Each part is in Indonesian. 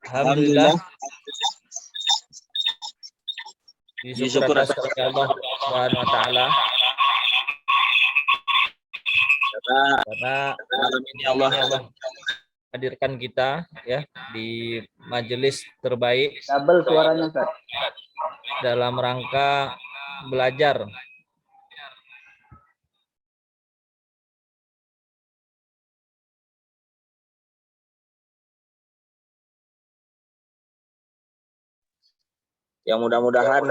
Alhamdulillah. Disyukur atas karunia Allah Subhanahu wa taala. Karena malam ini Allah hadirkan kita ya di majelis terbaik Double suaranya, Ustaz. dalam rangka belajar. Yang mudah-mudahan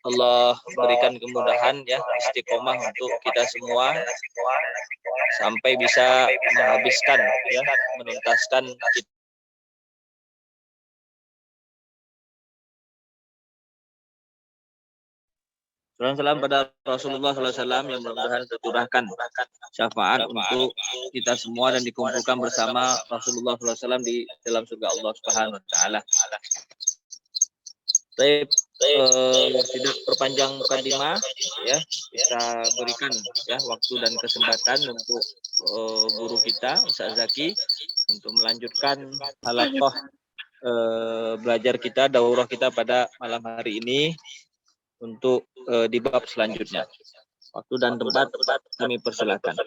Allah berikan kemudahan ya, istiqomah untuk kita semua sampai bisa menghabiskan ya, menuntaskan kita. Salam pada Rasulullah SAW yang mudah-mudahan tercurahkan syafaat untuk kita semua dan dikumpulkan bersama Rasulullah SAW di dalam surga Allah Subhanahu wa taala. Baik, tidak perpanjang mukadimah ya, kita berikan ya waktu dan kesempatan untuk guru kita Ustaz Zaki untuk melanjutkan halaqah belajar kita, daurah kita pada malam hari ini untuk di bab selanjutnya. Waktu dan tempat kami persilakan.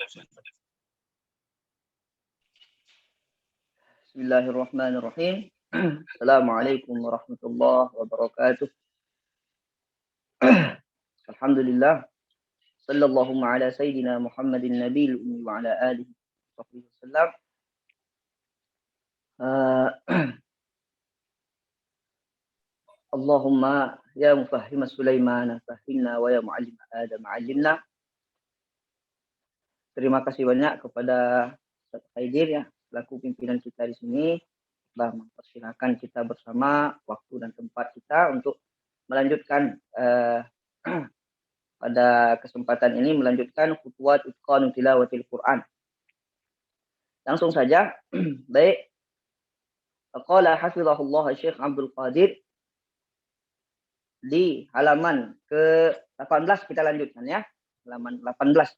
Bismillahirrahmanirrahim. Assalamualaikum warahmatullahi wabarakatuh. Alhamdulillah. Sallallahu ala sayyidina Muhammadin nabiyil ummi wa ala alihi wasallam. Allahumma ya mufahhim Sulaiman fahimna wa ya muallim Adam allimna. Terima kasih banyak kepada Ustaz Khaidir ya, selaku pimpinan kita di sini, telah mempersilahkan kita bersama waktu dan tempat kita untuk melanjutkan pada kesempatan ini melanjutkan khutuwat itqan tilawatil Quran. Langsung saja. Baik. Qala hafizahullah Syekh Abdul Qadir di halaman ke-18 kita lanjutkan ya. Halaman 18.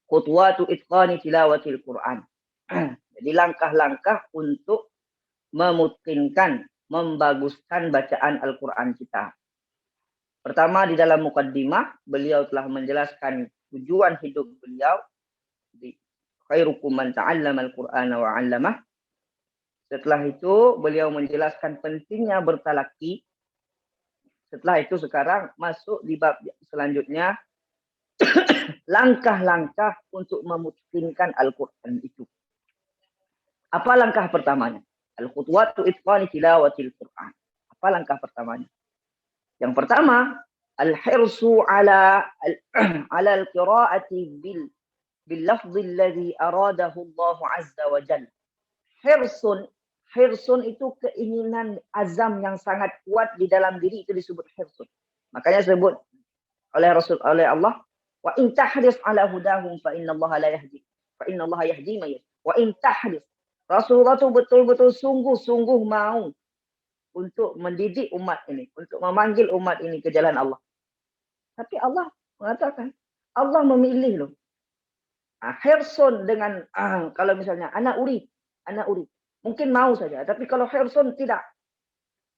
Khutuwatu itqani tilawatil Quran. Jadi langkah-langkah untuk memutkinkan, membaguskan bacaan Al-Quran kita. Pertama, di dalam mukaddimah, beliau telah menjelaskan tujuan hidup beliau. Khairukum man ta'allama al-Qur'ana wa 'allamah. Setelah itu, beliau menjelaskan pentingnya bertalaki. Setelah itu sekarang masuk di bab selanjutnya, langkah-langkah untuk memutkinkan Al-Quran itu. Apa langkah pertamanya? Al-khutwatu itqani tilawatil Quran. Apa langkah pertamanya? Yang pertama, al-hirsu ala al-qira'ati bil lafzi alladhi aradahu Allah azza wa jalla. Hirsun itu keinginan azam yang sangat kuat di dalam diri, itu disebut hirsun. Makanya disebut oleh Allah, wa in tahris ala hudahum fa inna Allah la yahdi. Fa inna Allah yahdi man yasha. Wa in tahris. Rasulullah itu betul-betul sungguh-sungguh mau untuk mendidik umat ini, untuk memanggil umat ini ke jalan Allah. Tapi Allah mengatakan, Allah memilih loh. Hirsun dengan, kalau misalnya anak urid. Mungkin mau saja, tapi kalau hirsun tidak.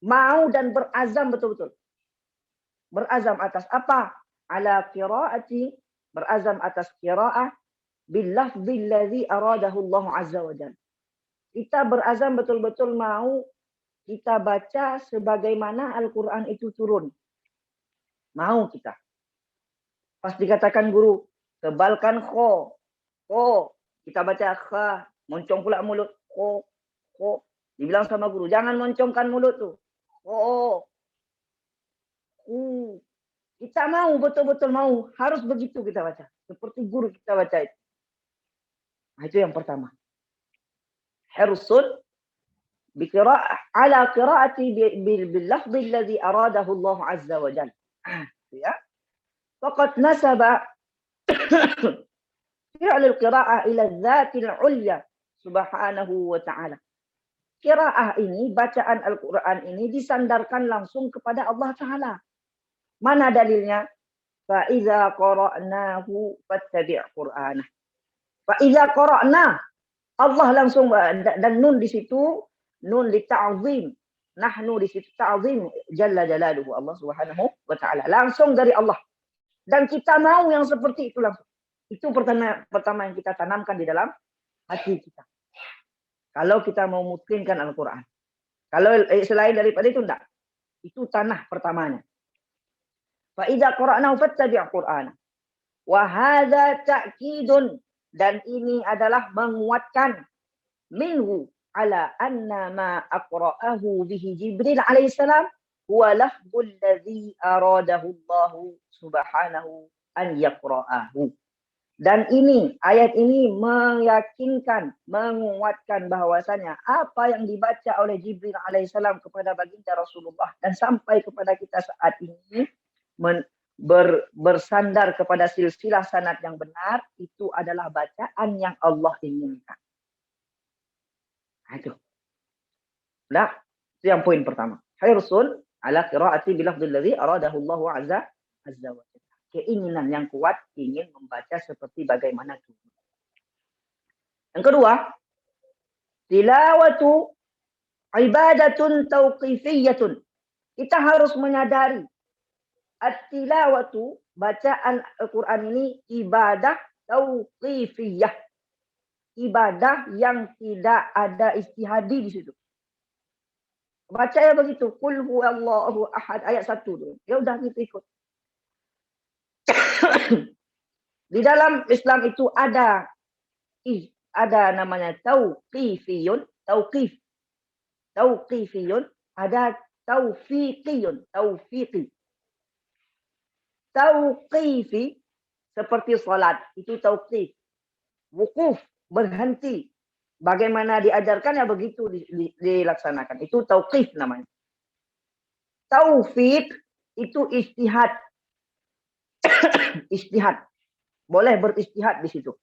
Mau dan berazam betul-betul. Berazam atas apa? Ala qiraati, berazam atas qiraah, bil lafzi alladhi aradahu Allah azza wa jalla. Kita berazam betul-betul mau kita baca sebagaimana Al-Quran itu turun. Mau kita. Pas dikatakan guru, tebalkan kho. Kita baca kha. Moncong pula mulut. Kho. Dibilang sama guru, jangan moncongkan mulut tuh. Kho. Kita mau, betul-betul mau. Harus begitu kita baca. Seperti guru kita baca itu. Nah, itu yang pertama. Hirsun ala qiraati bil lafzi alladhi aradahu Allah azza wa jalla. Ya. Faqad nasaba fi'l al-qira'ah ila dzati al-'ulya subhanahu wa ta'ala. Qiraah ini, bacaan Al-Qur'an ini disandarkan langsung kepada Allah Ta'ala. Mana dalilnya? Fa idza qara'nahu fattabi' qur'anah. Fa idza qara'na, Allah langsung, dan nun di situ nun li ta'zim. Nahnu di situ ta'zim jalla jalaluhu Allah Subhanahu wa taala. Langsung dari Allah. Dan kita mau yang seperti itu langsung. Itu pertama yang kita tanamkan di dalam hati kita. Kalau kita mau mutkinkan Al-Quran. Kalau selain daripada itu enggak. Itu tanah pertamanya. Fa idza qara'nahu fattabi' Qur'ana. Wa hadza ta'kidun, dan ini adalah menguatkan minhu ala anna ma aqra'ahu bihi Jibril alaihissalam huwa lafzul ladzi aradahu Allah subhanahu an yaqra'ahu. Dan ini, ayat ini meyakinkan, menguatkan bahwasanya apa yang dibaca oleh Jibril alaihissalam kepada baginda Rasulullah dan sampai kepada kita saat ini bersandar kepada silsilah sanad yang benar, itu adalah bacaan yang Allah inginkan. Itu. Nah, itu yang poin pertama. Hirsun ala qiraati bilafdzil ladzi aradahu Allah azza wa jalla. Keinginan yang kuat ingin membaca seperti bagaimana itu. Yang kedua, tilawatu ibadatun tauqifiyatun. Kita harus menyadari at-tilawatu, bacaan Al-Quran ini ibadah tauqifiyah. Ibadah yang tidak ada istihadi di situ. Bacanya begitu, qul huwallahu ahad, ayat 1 tu. Ya udah kita ikut. Di dalam Islam itu ada namanya tauqifiyun, tauqifiyun, ada taufiqiyun, taufiqi. Tauqifi seperti salat, itu tauqif. Wukuf, berhenti. Bagaimana diajarkan ya begitu dilaksanakan. Itu tauqif namanya. Taufiq itu istihad. Istihad. Boleh beristihad di situ.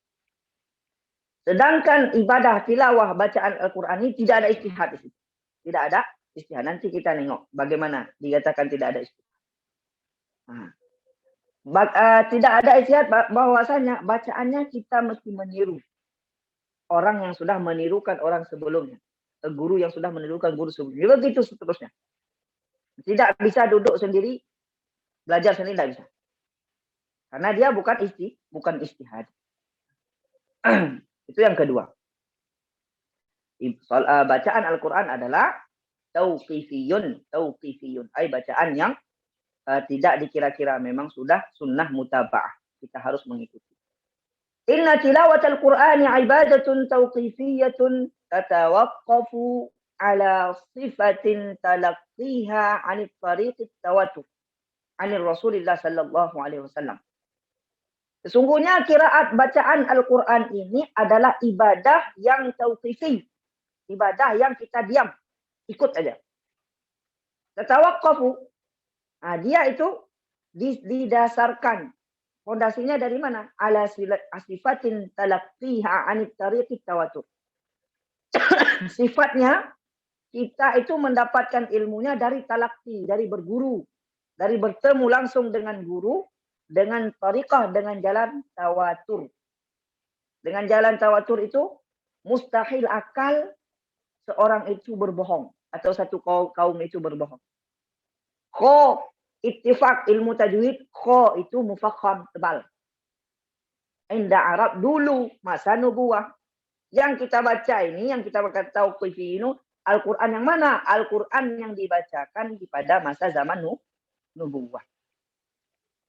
Sedangkan ibadah tilawah bacaan Al-Quran ini tidak ada istihad di situ. Tidak ada istihad. Nanti kita nengok bagaimana dikatakan tidak ada istihad. Tidak ada istihad bahwasanya bacaannya kita mesti meniru orang yang sudah menirukan orang sebelumnya. Guru yang sudah menirukan guru sebelumnya. Begitu seterusnya. Tidak bisa duduk sendiri, belajar sendiri, tidak bisa. Karena dia bukan istihad. Itu yang kedua. Bacaan Al-Quran adalah tauqifiyun. Ay bacaan yang tidak dikira-kira, memang sudah sunnah mutaba'ah. Kita harus mengikuti. Inna tilawatal Qur'ani ibadatun tauqifiyatun tatawaqqafu ala sifatin talaqqiha 'anil tariqit tawatur 'anil Rasulillah sallallahu alaihi wasallam. Sesungguhnya qiraat bacaan Al-Quran ini adalah ibadah yang tauqifi. Ibadah yang kita diam, ikut aja. Tatawaqqafu. Dia itu didasarkan. Fondasinya dari mana? Ala sifatin talaqqiha 'anit tariqit tawatur. Sifatnya kita itu mendapatkan ilmunya dari talaqi, dari berguru, dari bertemu langsung dengan guru, dengan tariqah, dengan jalan tawatur. Dengan jalan tawatur itu mustahil akal seorang itu berbohong atau satu kaum itu berbohong. Kho ittifaq ilmu tajwid, kho itu mufakham, tebal. Inda Arab dulu masa nubuwah. Yang kita baca ini, yang kita baca tauqifi ini, Al-Quran yang mana? Al-Quran yang dibacakan pada masa zaman nubuwah.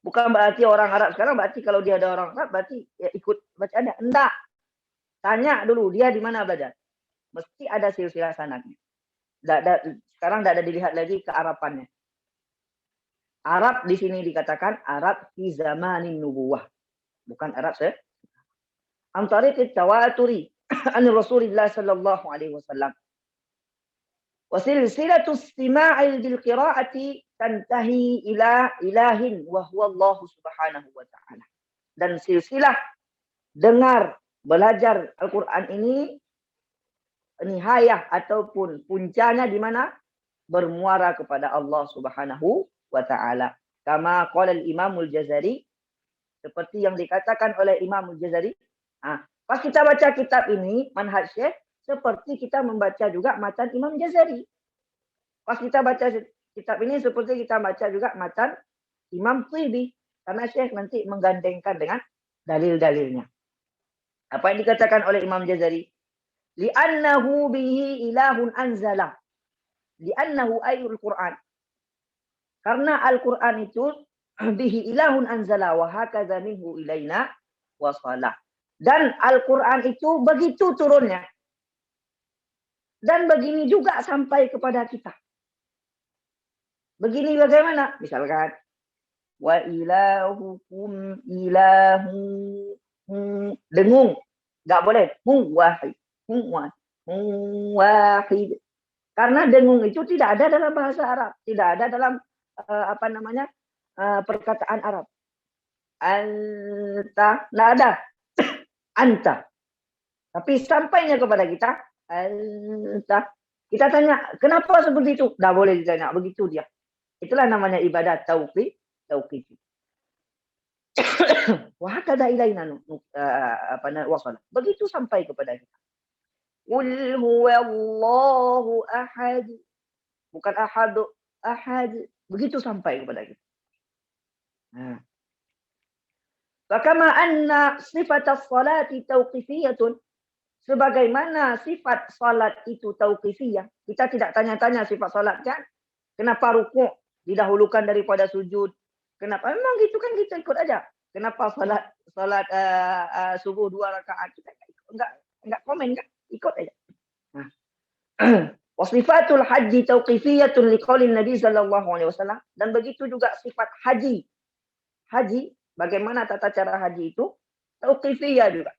Bukan berarti orang Arab sekarang, berarti kalau dia ada orang Arab, berarti ya ikut bacaannya. Enggak. Tanya dulu, dia di mana belajar. Mesti ada silsilah sanadnya. Sekarang tidak ada dilihat lagi kearapannya. Arab di sini dikatakan Arab fi zamanin nubuwah. Bukan Arab antariqit tawaturi an Rasulillah sallallahu alaihi wasallam. Wa silsilatu istima'il bil qira'ati tantahi ila ilahin wa huwa Allah subhanahu wa ta'ala. Dan silsilah dengar belajar Al-Quran ini nihayah ataupun puncanya di mana? Bermuara kepada Allah subhanahu wa ta'ala. Kama qala al-Imam al-Jazari, seperti yang dikatakan oleh Imam al-Jazari. Pas kita baca kitab ini, manhaj Syekh, seperti kita membaca juga matan Imam Jazari. Pas kita baca kitab ini seperti kita baca juga matan Imam Tibi. Karena Syekh nanti menggandengkan dengan dalil-dalilnya. Apa yang dikatakan oleh Imam Jazari? Li'annahu bihi ilahun anzala. Li'annahu ayul Qur'an. Karena Al-Quran itu bihi ilahun anzala wa hakadha minhu ilaina wasalah. Dan Al-Quran itu begitu turunnya. Dan begini juga sampai kepada kita. Begini bagaimana? Misalkan wa ilahukum ilahu dengung. Enggak boleh. Wahid. Karena dengung itu tidak ada dalam bahasa Arab, tidak ada dalam perkataan Arab. Anta, enggak ada. Anta. Tapi sampainya kepada kita anta. Kita tanya, kenapa seperti itu? Enggak boleh ditanya, begitu dia. Itulah namanya ibadah tauqif. Wah, kada ilaina wasala. Begitu sampai kepada kita. Qul huwallahu ahad. Bukan ahad. Begitu sampai kepada kita. Nah. Fakama anna sifat as-salati tauqifiyatun. Sebagaimana sifat salat itu tauqifiyah. Kita tidak tanya-tanya sifat salat kan. Kenapa rukuk didahulukan daripada sujud? Kenapa? Memang gitu kan kita ikut aja. Kenapa salat subuh 2 rakaat kita enggak komen kan? Ikut aja. Nah. Wasifatul haji tauqifiyatun liqaulin Nabi sallallahu alaihi wasallam, dan begitu juga sifat haji. Haji, bagaimana tata cara haji itu? Tauqifiyah juga.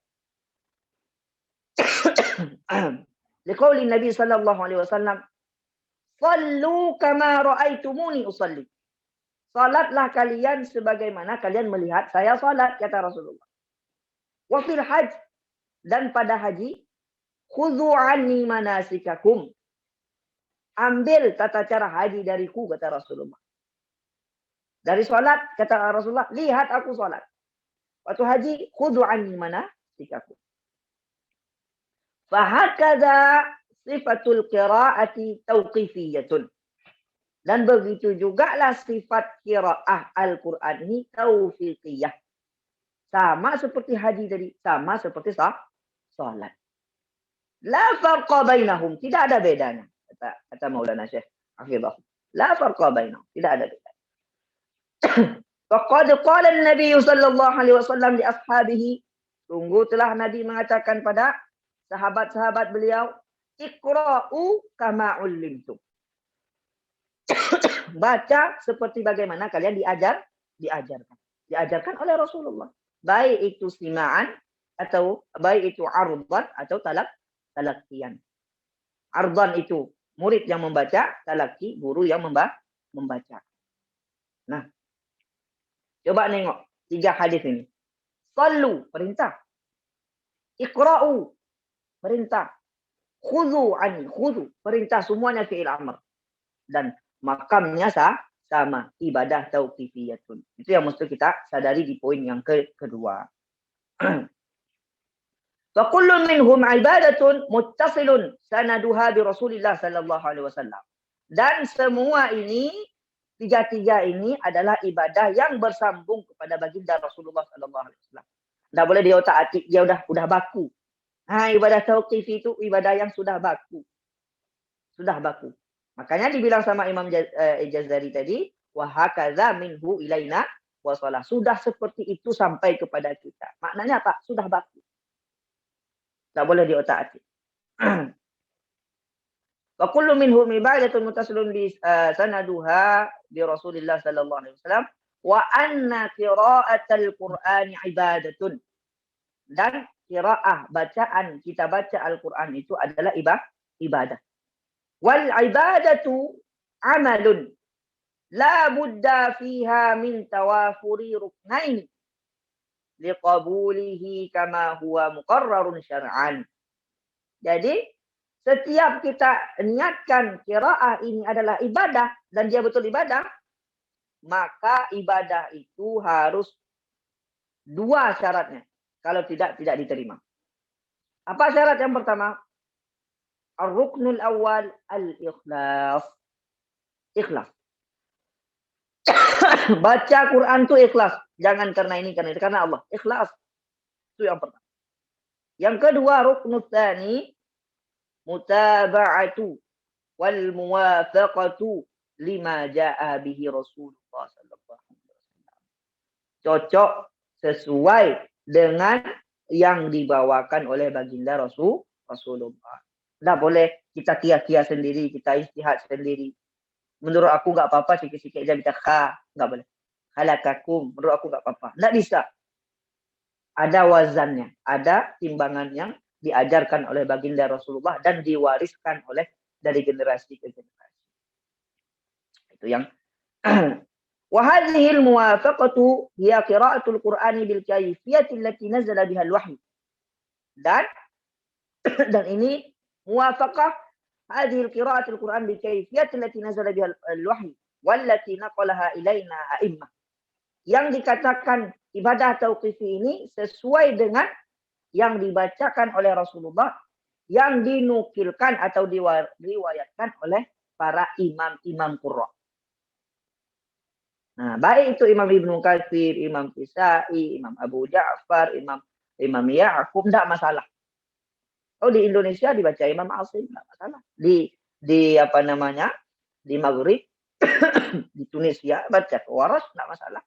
Liqaulin Nabi sallallahu alaihi wasallam, "Shallu kama ra'aitumuni usalli." Salatlah kalian sebagaimana kalian melihat saya salat, kata Rasulullah. Wa fil hajj, dan pada haji, khudhu anni manasikakum. Ambil tata cara haji dariku, kata Rasulullah. Dari salat, kata Rasulullah, lihat aku salat. Waktu haji, khudhu anni manasikakum. Fahakadha sifatul qira'ati tauqifiyatun. Dan begitu juga lah sifat qiraah Al-Quran ini taufiqiyah. Sama seperti haji tadi, sama seperti salat. La farqa bainahum, tidak ada bedanya. Kata Maulana Syekh Hafizahullah. La farqa bainahum, tidak ada bedanya. Faqad qala an-nabiy sallallahu alaihi wasallam li ashabihi, sungguh telah Nabi mengatakan pada sahabat-sahabat beliau, iqra'u kama ullimtum. Baca seperti bagaimana kalian diajarkan. Diajarkan oleh Rasulullah. Baik itu sima'an atau baik itu ardan atau talaqqiyan. Ardan itu murid yang membaca, talaqi guru yang membaca. Nah, coba nengok 3 hadis ini. Sallu, perintah. Iqra'u, perintah. Khudhu anni, khudhu, perintah, semuanya fi'il amr. Dan makamnya sama, ibadah tauqifiyatun. Itu yang mesti kita sadari di poin yang kedua. Wa kullu minhum ibadatun muttasilun sanaduha bi Rasulillah sallallahu alaihi wasallam. Dan semua ini, tiga-tiga ini adalah ibadah yang bersambung kepada baginda Rasulullah sallallahu alaihi wasallam. Enggak boleh dia otak-atik, dia udah baku. Nah, ibadah tauqif itu ibadah yang sudah baku. Sudah baku. Makanya dibilang sama Imam Jazari tadi, wa hakadza minhu ilaina wasalah. Sudah seperti itu sampai kepada kita. Maknanya apa? Sudah baku. Tak boleh diotak-atik. Wa kullu minhum ibadatun muttasilun bi sanaduha bi Rasulillah sallallahu alaihi wasallam wa anna qira'atal Qur'ani ibadatun. Dan qiraah, bacaan, kita baca Al-Qur'an itu adalah ibadah. Wal ibadatu amalun la budda fiha min tawafuri ruknain liqabulihi kama huwa muqarrarun syar'an. Jadi setiap kita niatkan qiraah ini adalah ibadah dan dia betul ibadah, maka ibadah itu harus 2 syaratnya. Kalau tidak diterima. Apa syarat yang pertama? Ar-ruknul awal al-ikhlas. Ikhlas. Baca Quran itu ikhlas. Jangan karena ini, karena Allah. Ikhlas. Itu yang pertama. Yang kedua, ruknul tsani mutaba'atu wal muwafaqatu lima ja'a bihi Rasulullah sallallahu alaihi wasallam. Cocok sesuai dengan yang dibawakan oleh baginda Rasulullah. Tidak boleh kita kia-kia sendiri, kita istihad sendiri. Menurut aku nggak apa-apa, sikit-sikit aja kita nggak boleh. Halakakum, menurut aku nggak apa-apa. Nggak bisa. Ada wazannya, ada timbangan yang diajarkan oleh baginda Rasulullah dan diwariskan oleh dari generasi ke generasi. Itu yang وهذه الموافقة هي قراءة القرآن بالكيفية التي نزل بها الوحي. Dan ini muwafaqah هذه القراءة القرآن بالكيفية التي نزل بها الوحي والتي نقلها إلينا أئمة. Yang dikatakan ibadah tauqifi ini sesuai dengan yang dibacakan oleh Rasulullah, yang dinukilkan atau diriwayatkan oleh para imam-imam qurra. Nah, baik itu Imam Ibnu Katsir, Imam Kisai, Imam Abu Ja'far, Imam Ya'qub, tidak masalah. Oh, di Indonesia dibaca Imam Asim, tidak masalah. Di apa namanya? Di Maghrib, di Tunisia baca Waras, tidak masalah.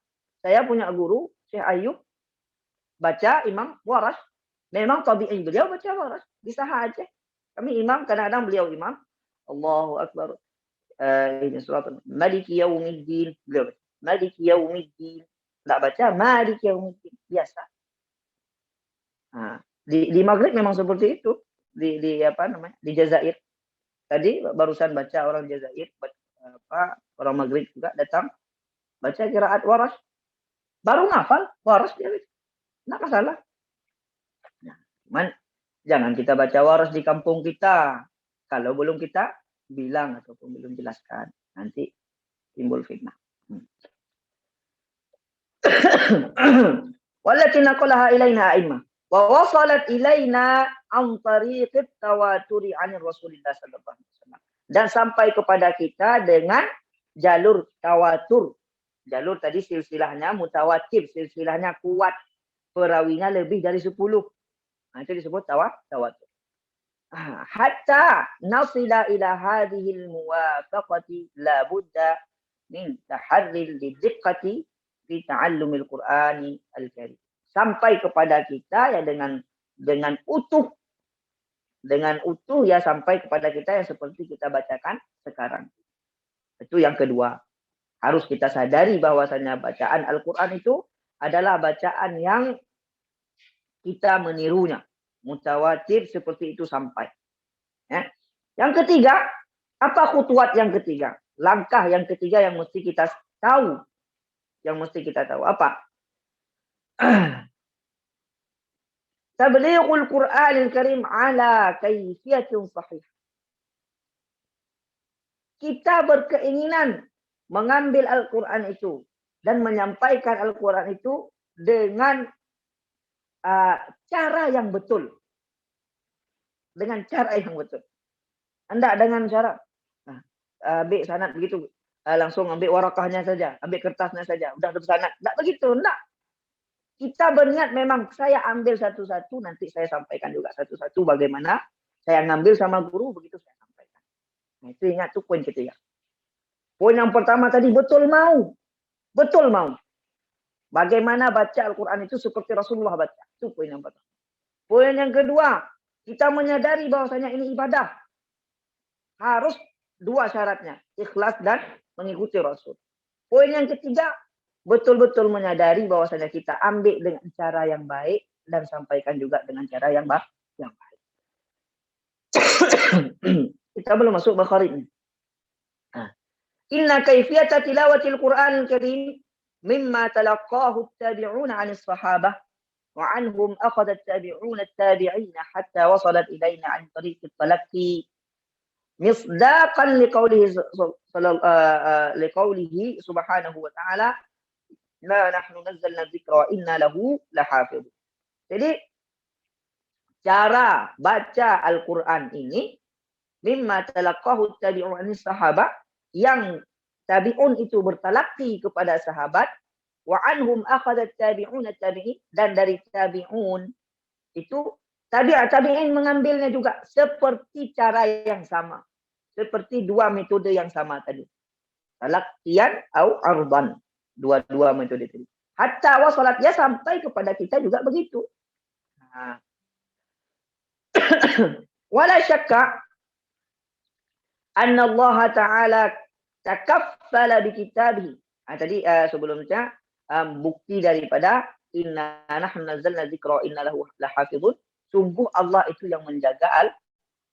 Saya punya guru, Syekh Ayub, baca Imam Waras. Memang tabi'in beliau baca Waras. Bisa aja. Kami imam, kadang-kadang beliau imam. Allahu Akbar. Ini surat Maliki Yaumiddin. Beliau baca Maliki Yaumiddin. Tidak baca Maliki Yaumiddin. Biasa. Nah, di Maghrib memang seperti itu. Di apa namanya? Di Jazair. Tadi barusan baca orang Jazair. Orang Maghrib juga datang. Baca qiraat Waras. Baru ngafal, Waras dia. Nggak masalah. Nah, cuman jangan kita baca Waras di kampung kita. Kalau belum kita bilang ataupun belum jelaskan. Nanti timbul fitnah. Wallati naqalaha ilaina a'immah. Wa wasalat ilaina an tariqit tawaturi 'anil Rasulillah sallallahu alaihi wasallam. Dan sampai kepada kita dengan jalur tawatur. Jalur tadi silsilahnya mutawatir, silsilahnya kuat, perawinya lebih dari 10. Nah, itu disebut tawatur. Hatta nasila ila hadhil muwafaqati la budda min taharril lidiqqati fi ta'allumil Qur'ani al-Karim. Sampai kepada kita ya dengan utuh ya sampai kepada kita yang seperti kita bacakan sekarang. Itu yang kedua. Harus kita sadari bahwasanya bacaan Al-Quran itu adalah bacaan yang kita menirunya. Mutawatir seperti itu sampai. Ya. Yang ketiga, apa khutuwat yang ketiga? Langkah yang ketiga yang mesti kita tahu. Yang mesti kita tahu. Apa? Tablighul Qur'anil Karim ala kaifiyatin sahih. Kita berkeinginan mengambil Al-Quran itu dan menyampaikan Al-Quran itu dengan cara yang betul. Dengan cara yang betul. Anda dengan cara ambil sanad begitu, langsung ambil warakahnya saja, ambil kertasnya saja, udah bersanad. Enggak begitu, enggak. Kita berniat memang saya ambil satu-satu, nanti saya sampaikan juga satu-satu bagaimana saya ngambil sama guru, begitu saya sampaikan. Nah, itu ingat tuh poin ketiga. Poin yang pertama tadi betul mau. Bagaimana baca Al-Quran itu seperti Rasulullah baca. Itu poin yang pertama. Poin yang kedua, kita menyadari bahwasanya ini ibadah. Harus dua syaratnya, ikhlas dan mengikuti Rasul. Poin yang ketiga, betul-betul menyadari bahwasanya kita ambil dengan cara yang baik dan sampaikan juga dengan cara yang baik. Kita belum masuk Bukhari ini. Inna kaifiyata tilawatil Qur'anil Karim mimma talaqahu at-tabi'una 'anis sahabah wa 'anhum akhadha at-tabi'una at-tabi'ina hatta wasalat ilayna 'an tariq at-talaqqi misdaqan liqawlihi subhanahu wa ta'ala la nahnu nazzalna dzikra wa inna lahu lahafidhun. Jadi cara baca Al-Qur'an ini mimma talaqahu tabi'un anis sahabat, yang tabi'un itu bertalaqi kepada sahabat, wa anhum akhadhat tabi'un tabi'in, dan dari tabi'un itu tabi'in mengambilnya juga seperti cara yang sama, seperti dua metode yang sama tadi, talaqiyan atau ardan, dua metode tadi. Hatta wasalat, ya sampai kepada kita juga begitu. Nah. Wala syakka anna Allah Ta'ala takaffala bi kitabihi. Tadi sebelumnya bukti daripada inna nahnu nazzalna dzikra inna lahu lahafizun. Sungguh Allah itu yang menjaga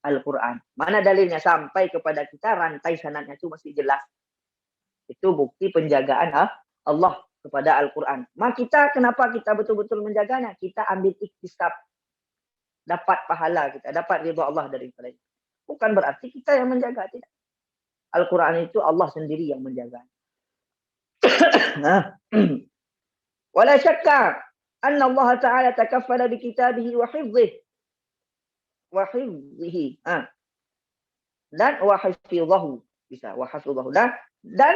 Al-Quran. Mana dalilnya? Sampai kepada kita rantai sanadnya itu masih jelas. Itu bukti penjagaan Allah kepada Al-Quran. Maka kita, kenapa kita betul-betul menjaganya? Kita ambil iktisab. Dapat pahala kita, dapat ridha Allah daripada itu. Bukan berarti kita yang menjaga, tidak. Al-Quran itu Allah sendiri yang menjaga. Wala syakka anna Allah Ta'ala takaffala bi kitabihi wa hifdhihi. Wa hifdhihi. Dan wa hafidhahu. Bisa, wa hafidhahu. Dan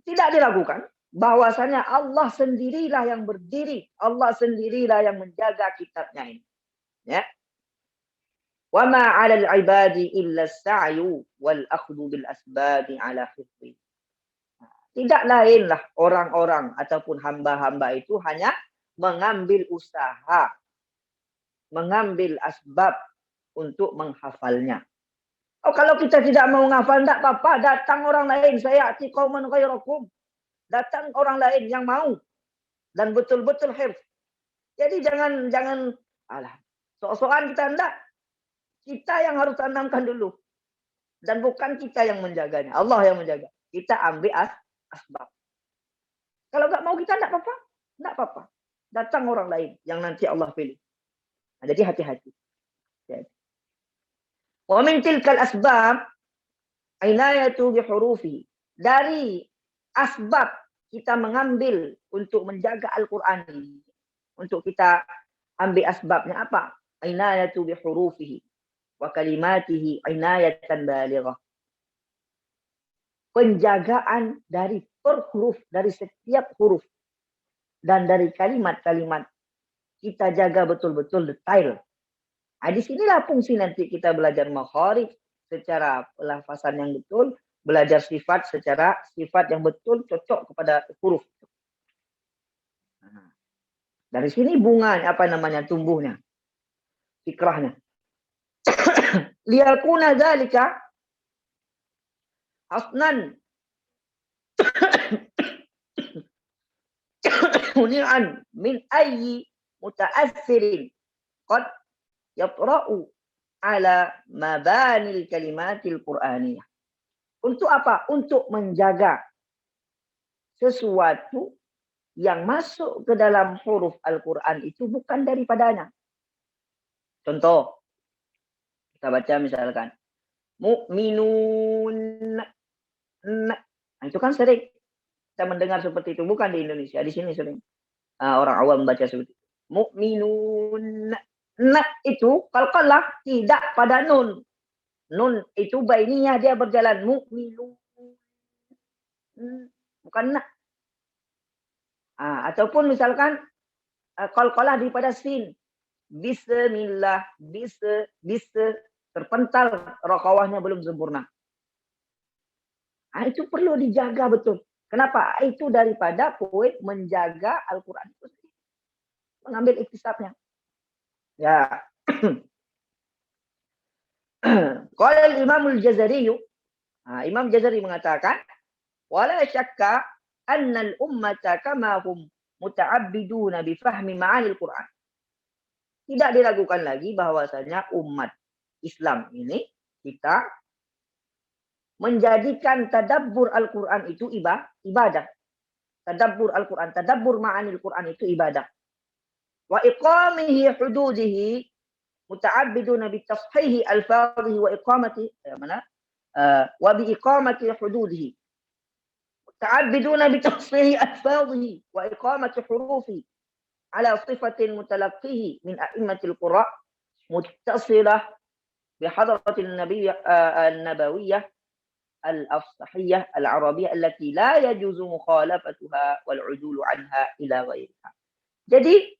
tidak diragukan bahwasanya Allah sendirilah yang berdiri, Allah sendirilah yang menjaga kitabnya ini. Ya. Wa ma 'alal 'ibadi illa as-sa'yu wal akhdhu bil asbabi 'ala hifdhi. Tidak lainlah orang-orang ataupun hamba-hamba itu hanya mengambil usaha, mengambil asbab untuk menghafalnya. Oh, kalau kita tidak mau menghafal, tidak apa-apa, datang orang lain, saya ati qauman ghairakum. Datang orang lain yang mau dan betul-betul hifz. Jadi jangan sok-sokan kita enggak. Kita yang harus tanamkan dulu. Dan bukan kita yang menjaganya. Allah yang menjaga. Kita ambil asbab. Kalau enggak mau kita enggak apa-apa. Enggak apa-apa. Datang orang lain yang nanti Allah pilih. Nah, jadi hati-hati. Wa min tilkal asbab inayatu bi hurufi. Dari asbab kita mengambil untuk menjaga Al-Quran ini. Untuk kita ambil asbabnya apa? Inayatu bi hurufihi wa kalimatihi inayatan balighah. Penjagaan dari per huruf, dari setiap huruf dan dari kalimat-kalimat. Kita jaga betul-betul detail. Nah, di sinilah fungsi nanti kita belajar makharij secara pelafasan yang betul, belajar sifat secara sifat yang betul cocok kepada huruf. Dari sini bunganya, tumbuhnya, fikrahnya. Liyakuna dzalika asnan muni'an min ayyi muta'assirin qad yatra'u ala mabanil kalimatil qur'aniyah. Untuk apa? Untuk menjaga sesuatu yang masuk ke dalam huruf Al-Quran itu bukan daripadanya. Contoh, kita baca misalkan mu'minun. Nah, itu kan sering kita mendengar seperti itu, bukan di Indonesia, di sini sering orang awam membaca seperti itu. Mu'minun. Nah, itu qalqalah tidak pada nun. Nun itu bainiyah, dia berjalan mu'minun. Bukan nak. Ataupun misalkan qalqalah daripada sin. Bismillah, bisa terpental, raqawahnya belum sempurna. Itu perlu dijaga betul. Kenapa? Itu daripada poin menjaga Al-Quran itu sendiri. Mengambil iktisabnya. Ya. Qala al-Imam al-Jazari, Imam Jazari mengatakan, wala syakka anna al-ummata kama hum muta'abbiduna bi fahmi ma'anil Qur'an. Tidak diragukan lagi bahwasanya umat Islam ini kita menjadikan tadabbur Al-Quran itu ibadah. Tadabbur Al-Quran, tadabbur ma'anil Quran itu ibadah. Wa iqamihi hududihi muta'abbiduna bi tashihi alfadhihi wa iqamati wa bi iqamati hududihi. Muta'abbiduna bi tashihi alfadhihi wa iqamati hurufi ala sifatin mutalaqqihi min a'immatil qura muttasilah bihadratil nabiy an-nabawiyyah al-afsahiyah al-arabiyyah allati la yajuzu mukhalafatuha wal 'udulu 'anha ila ghairiha. Jadi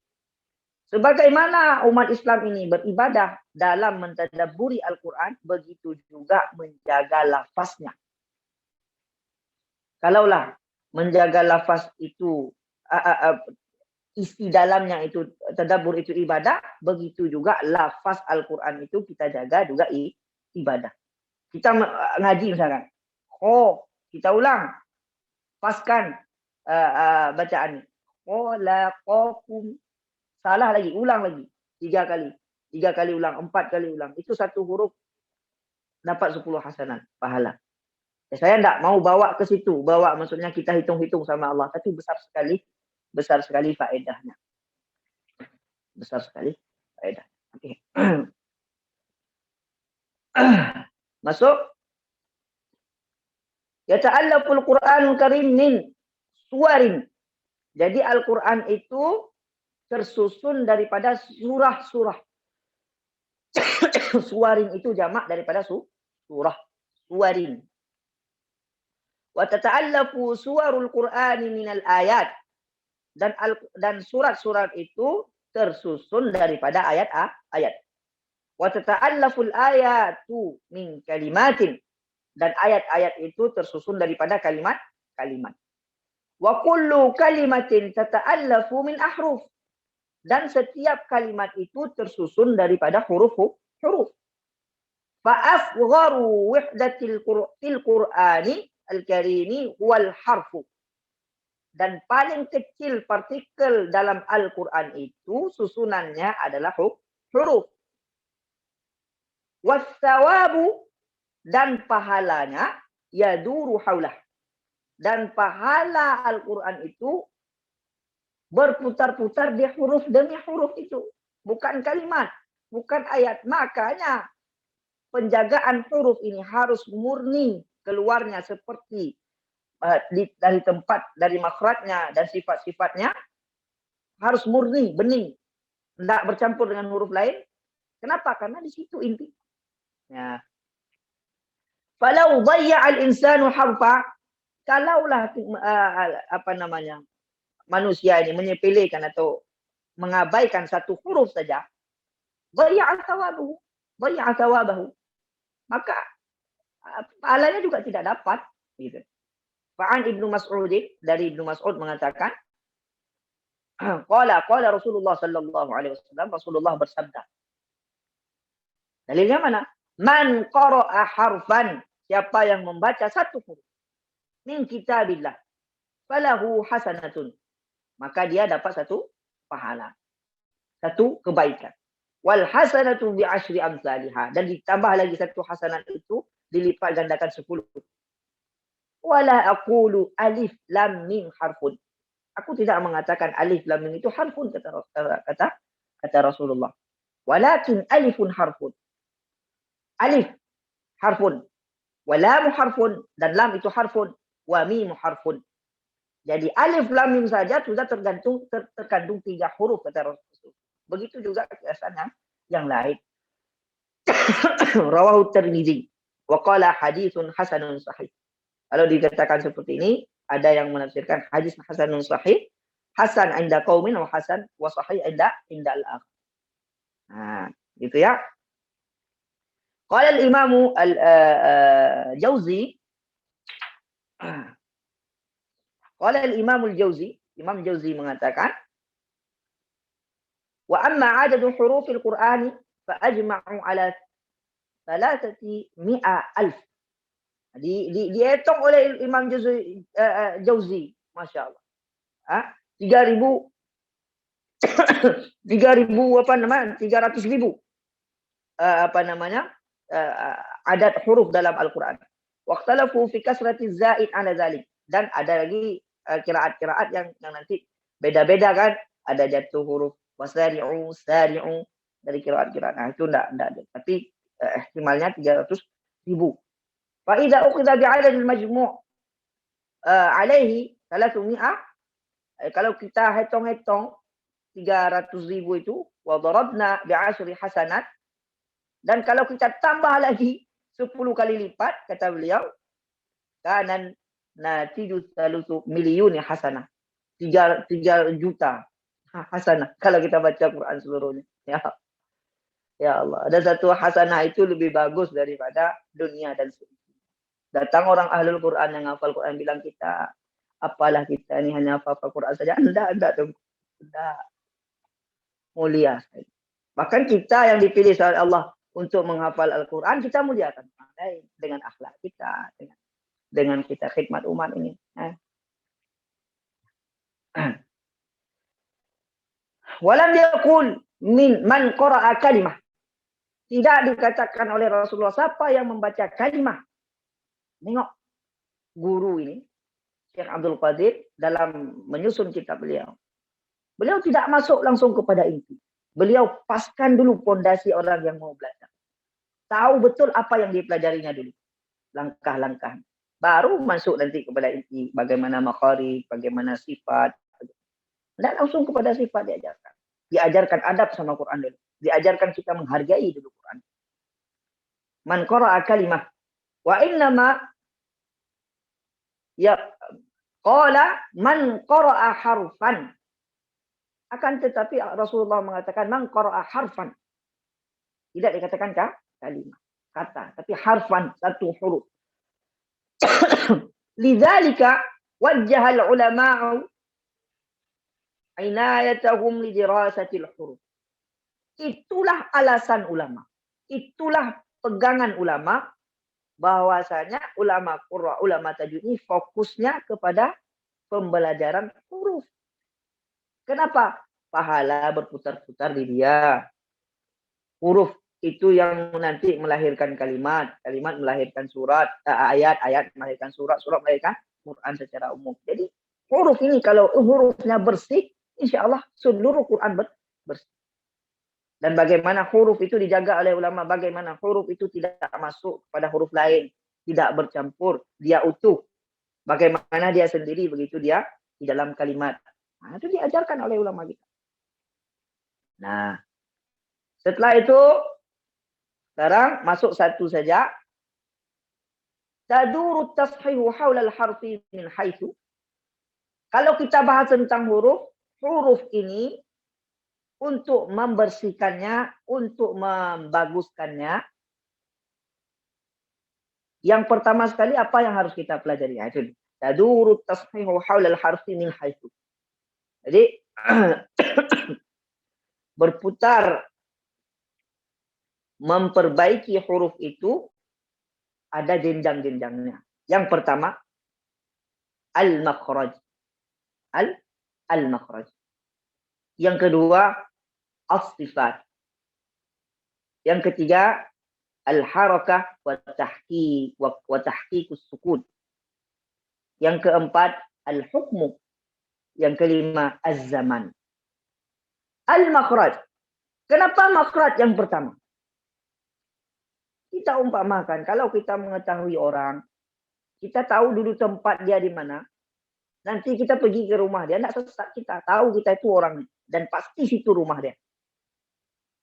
sebagaimana umat Islam ini beribadah dalam mentadabburi Al-Quran, begitu juga menjaga lafaznya. Kalaulah menjaga lafaz itu, isi dalamnya itu, tadabbur itu ibadah, begitu juga lafaz Al-Quran itu kita jaga juga ibadah. Kita ngaji misalkan, kita ulang, paskan bacaan. Khalaqakum. Salah lagi, ulang lagi. 3 kali. 3 kali ulang, 4 kali ulang. Itu satu huruf dapat 10 hasanat pahala. Ya, saya tidak mau bawa ke situ. Bawa maksudnya kita hitung-hitung sama Allah. Tapi besar sekali faedahnya. Besar sekali faedah. Oke. Masuk. Yata'allaful Qur'anul Karim min suwarin. Jadi Al-Quran itu tersusun daripada surah-surah. Suwarin itu jamak daripada surah. Suwarin. Wa tata'allafu suwarul Qur'ani minal ayat. Dan surat-surat itu tersusun daripada ayat-ayat. Wa tata'allaful ayatu min kalimatin. Dan ayat-ayat itu tersusun daripada kalimat-kalimat. Wa kullu kalimatin tata'allafu min ahruf. Dan setiap kalimat itu tersusun daripada huruf. Fa asgharu wahdatil Qur'ani al-karimi wal harfu. Dan paling kecil partikel dalam Al-Quran itu susunannya adalah huruf. Wassawabu, dan pahalanya yaduru haulah. Dan pahala Al-Quran itu berputar-putar di huruf demi huruf itu. Bukan kalimat, bukan ayat. Makanya penjagaan huruf ini harus murni keluarnya seperti dari tempat, dari makhrajnya dan sifat-sifatnya. Harus murni, bening. Tidak bercampur dengan huruf lain. Kenapa? Karena di situ inti. Ya. Falau dhayya'al insanu harfa, kalaulah manusia ini menyepelekan atau mengabaikan satu huruf saja, dhayya'a thawabahu, maka pahalanya juga tidak dapat. Gitu. Fa'an Ibnu Mas'ud, dari Ibnu Mas'ud mengatakan, qala Rasulullah sallallahu alaihi wasallam, Rasulullah bersabda. Dalilnya mana? Man qara'a harfan, siapa yang membaca satu huruf min kitabillah, falahu hasanatun, maka dia dapat satu pahala, satu kebaikan. Wal hasanatu bi asyri amsalihha, dan ditambah lagi satu hasanat itu dilipat gandakan 10. Wala aqulu alif lam mim harfun, aku tidak mengatakan alif lam mim itu harfun, kata Rasulullah. Walakin alifun harfun, alif harfun, wa lam harfun, dan lam itu harfun, wa mim harfun. Jadi alif lam mim saja sudah terkandung 3 huruf, kata Rasul. Begitu juga kiasan yang lain. Rawahu Tirmidzi wa qala haditsun hasanun sahih. Kalau dikatakan seperti ini, ada yang menafsirkan hadis hasanun sahih, hasan inda qaumin wa hasan wa sahih inda al-akhar. Nah, gitu ya. Qala al-Imam al-Jauzi, qala al-Imam al-Jauzi, Imam Jauzi mengatakan, wa amma adadu hurufil Qur'ani fa ajma'u ala 300,000. Dihitung oleh Imam Jauzi, Masya Allah. 300,000 adat huruf dalam Al-Quran. Waqtalafu fi kasrati zaid ala zalik. Dan ada lagi kiraat-kiraat yang nanti beda-beda kan. Ada jatuh huruf wasari'u, sari'u dari kiraat-kiraat. Nah, itu enggak ada. Tapi ihtimalnya 300,000. Fa idza ukhidha bi'adad al-majmu' alaihi 300. Kalau kita hitung-hitung 300,000 itu, wa darabna bi'ashri hasanat, Dan kalau kita tambah lagi 10 kali lipat, kata beliau, kanan natiju salusu miliun hasanah. 3 juta hasanah kalau kita baca Quran seluruhnya. Ya Allah, ada satu hasanah itu lebih bagus daripada dunia dan seisinya. Datang orang ahlul Quran yang hafal Quran bilang kita, apalah kita ini hanya hafal Quran saja. Enggak, enggak. Mulia. Bahkan kita yang dipilih oleh Allah untuk menghafal Al-Quran, kita muliakan dengan akhlak kita, dengan kita khidmat umat ini. Walam yaqul min man qara'a kalimah. Tidak dikatakan oleh Rasulullah siapa yang membaca kalimah. Tengok guru ini, Syekh Abdul Qadir, dalam menyusun kitab beliau. Beliau tidak masuk langsung kepada inti. Beliau paskan dulu fondasi orang yang mau belajar. Tahu betul apa yang dipelajarinya dulu. Langkah-langkah. Baru masuk nanti kepada inti. Bagaimana makharij, bagaimana sifat. Tidak langsung kepada sifat diajarkan. Diajarkan adab sama Quran dulu. Diajarkan kita menghargai dulu Quran. Man qara'a kalimah. Wa innama ya qala man qara'a harfan. Akan tetapi Rasulullah mengatakan man qara'a harfan. Tidak dikatakan kalimat, kata, tapi harfan, satu huruf. Lidzalika wajjaha al-ulama'u inayatahum li dirasatil huruf. Itulah alasan ulama. Itulah pegangan ulama bahwasanya ulama qurra, ulama tajwid ini fokusnya kepada pembelajaran huruf. Kenapa? Pahala berputar-putar di dia. Huruf itu yang nanti melahirkan kalimat, kalimat melahirkan surat, ayat, ayat melahirkan surat, surat melahirkan Quran secara umum. Jadi huruf ini kalau hurufnya bersih, insya Allah seluruh Quran bersih. Dan bagaimana huruf itu dijaga oleh ulama, bagaimana huruf itu tidak masuk pada huruf lain, tidak bercampur, dia utuh. Bagaimana dia sendiri begitu dia di dalam kalimat. Nah, itu diajarkan oleh ulama kita. Nah, setelah itu sekarang masuk satu saja. Taduru tashihu haula al-harfi min haitsu. Kalau kita bahas tentang huruf ini untuk membersihkannya, untuk membaguskannya, yang pertama sekali apa yang harus kita pelajari? Itu taduru tashihu haula al-harfi min haitsu. Jadi berputar memperbaiki huruf itu ada jenjang-jenjangnya. Yang pertama al-makhraj. Al-makhraj. Yang kedua as-sifat. Yang ketiga al-harakah wa tahqiqus sukun. Yang keempat al-hukmu. Yang kelima az-zaman. Al-makhraj. Kenapa makhraj yang pertama? Kita umpamakan, kalau kita mengetahui orang, kita tahu dulu tempat dia di mana, nanti kita pergi ke rumah dia, tidak sesat kita. Tahu kita itu orangnya, dan pasti situ rumah dia.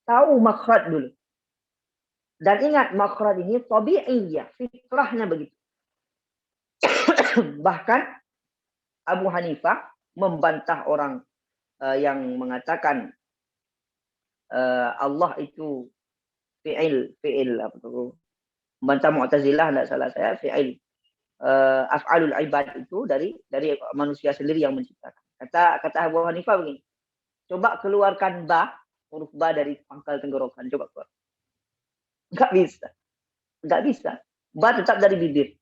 Tahu makhraj dulu. Dan ingat, makhraj ini tabi'iyah, fitrahnya begitu. Bahkan Abu Hanifah membantah orang yang mengatakan Allah itu fi'il apa tu? Membantah Mu'tazilah, tidak salah saya, fi'il af'alul ibad itu dari manusia sendiri yang menciptakan. Kata Abu Hanifah begini. Coba keluarkan huruf ba dari pangkal tenggorokan, coba keluar. Enggak bisa. Ba tetap dari bibir.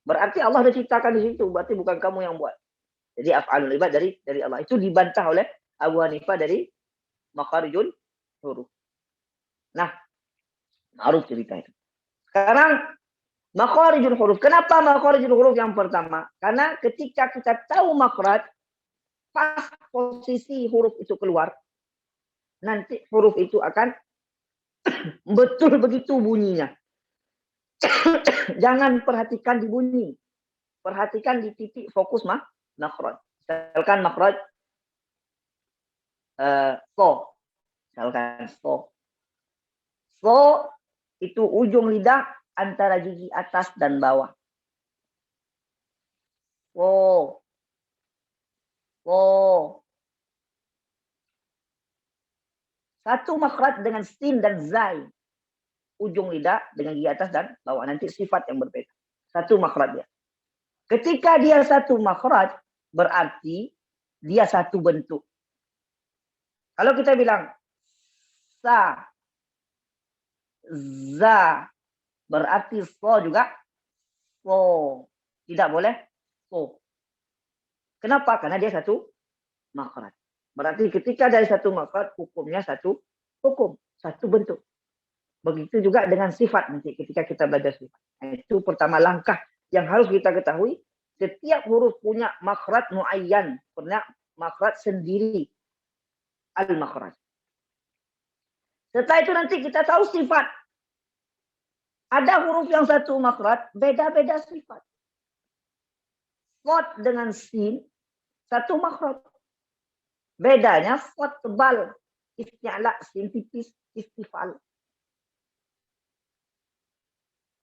Berarti Allah sudah ciptakan di situ, berarti bukan kamu yang buat. Jadi af'alul ibad dari Allah. Itu dibantah oleh Abu Hanifah dari makharijul huruf. Nah, ma'ruf cerita itu. Sekarang makharijul huruf. Kenapa makharijul huruf yang pertama? Karena ketika kita tahu makhraj, pas posisi huruf itu keluar, nanti huruf itu akan betul begitu bunyinya. Jangan perhatikan di bunyi. Perhatikan di titik fokus makhraj. Misalkan makhraj so. Misalkan so. So itu ujung lidah antara gigi atas dan bawah. Wo. Wo. Satu makhraj dengan sin dan zai. Ujung lidah dengan gigi atas dan bawah. Nanti sifat yang berbeda. Satu makhraj dia. Ketika dia satu makhraj, berarti dia satu bentuk. Kalau kita bilang sa, za, berarti so juga so. Tidak boleh so. Kenapa? Karena dia satu makhraj. Berarti ketika dari satu makhraj, hukumnya satu hukum, satu bentuk. Begitu juga dengan sifat nanti ketika kita belajar sifat. Nah, itu pertama langkah yang harus kita ketahui. Setiap huruf punya makhraj muayyan, punya makhraj sendiri, al-makhraj. Setelah itu nanti kita tahu sifat. Ada huruf yang satu makhraj, beda-beda sifat. Shad dengan sin, satu makhraj. Bedanya shad tebal, isti'la, sin tipis, istifal.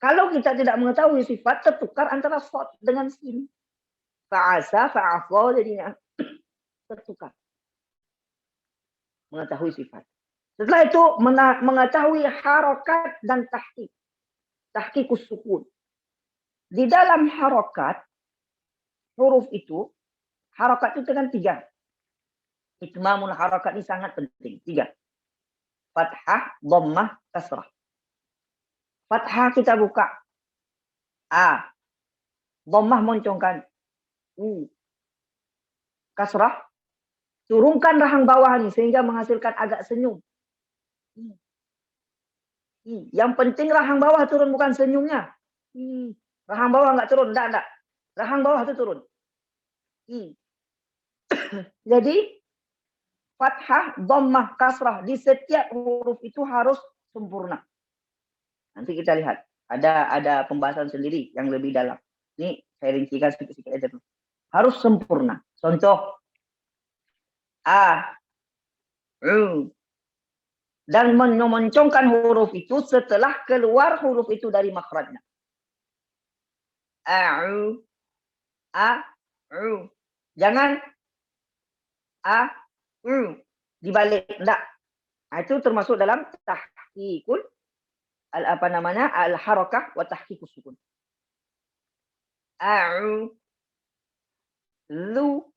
Kalau kita tidak mengetahui sifat, tertukar antara shad dengan sin. Fa'asa, fa'afal, jadinya tertukar. Mengetahui sifat. Setelah itu mengetahui harokat dan tahqiq. Tahqiqus sukun. Di dalam harokat, huruf itu, harokat itu dengan 3. Itmamul harokat ini sangat penting. 3. Fathah, dhammah, kasrah. Fathah kita buka. A. Dhammah moncongkan. U. Kasrah. Turunkan rahang bawah ini sehingga menghasilkan agak senyum. Yang penting rahang bawah turun, bukan senyumnya. Rahang bawah nggak turun, enggak. Rahang bawah itu turun. Jadi fathah, dhammah, kasrah di setiap huruf itu harus sempurna. Nanti kita lihat, ada pembahasan sendiri yang lebih dalam. Ini saya rincikan sedikit-sedikit aja tuh. Harus sempurna. Contoh A, U, dan memoncongkan huruf itu setelah keluar huruf itu dari makhrajnya. A-u, A-u. Jangan A-u. Dibalik, enggak. Nah, itu termasuk dalam tahqiqul al-harakah wa tahqiqus sukun. A-u, lu.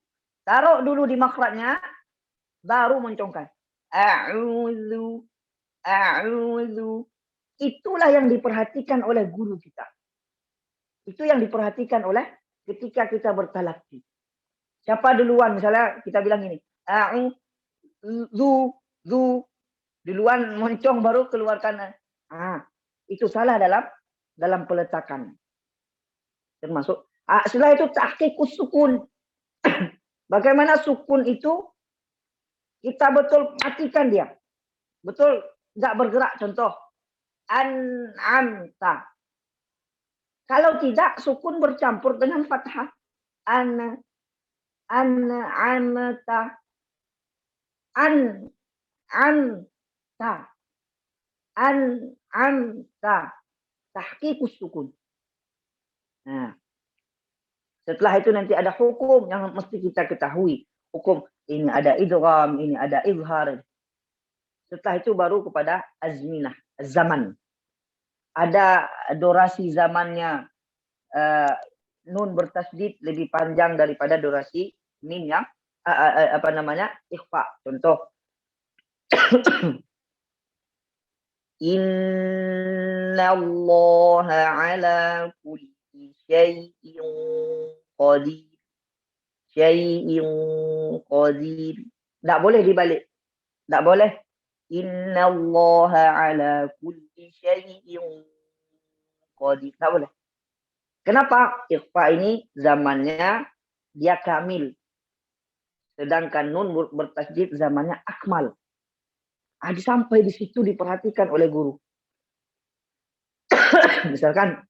Taruh dulu di makhrajnya, baru moncongkan. A'udzu, a'udzu. Itulah yang diperhatikan oleh guru kita. Itu yang diperhatikan oleh ketika kita bertalaqi. Siapa duluan? Misalnya kita bilang ini, a'udzu, duluan moncong baru keluarkan. Itu salah dalam peletakan. Termasuk setelah itu tahqiqus sukun. Bagaimana sukun itu kita betul matikan dia. Betul nggak bergerak. Contoh. An'amta. Kalau tidak, sukun bercampur dengan fathah. An'amta. An'amta. An'amta. Tahqiqus sukun. Nah. Setelah itu nanti ada hukum yang mesti kita ketahui. Hukum ini ada idgham, ini ada izhar. Setelah itu baru kepada azminah, zaman. Ada durasi zamannya. Nun bertasdid lebih panjang daripada durasi mim yang ikhfa. Contoh. Innallaha ala kulli syai'in qadir. Syai'in qadir. Tak boleh dibalik. Tak boleh. Innallaha ala kulli syai'in qadir. Tak boleh. Kenapa? Ikhfa ini zamannya dia kamil. Sedangkan nun bertasydid zamannya akmal. Sampai di situ diperhatikan oleh guru. Misalkan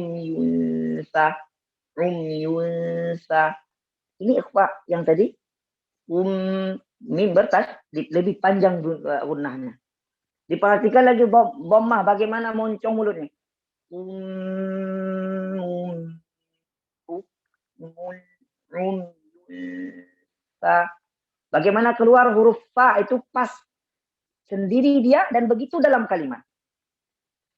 umyunsa. Ini ikhfa yang tadi mim bertasydid, lebih panjang gunnahnya. Diperhatikan lagi dhammah, bagaimana moncong mulutnya. Bagaimana keluar huruf fa itu pas sendiri dia dan begitu dalam kalimat.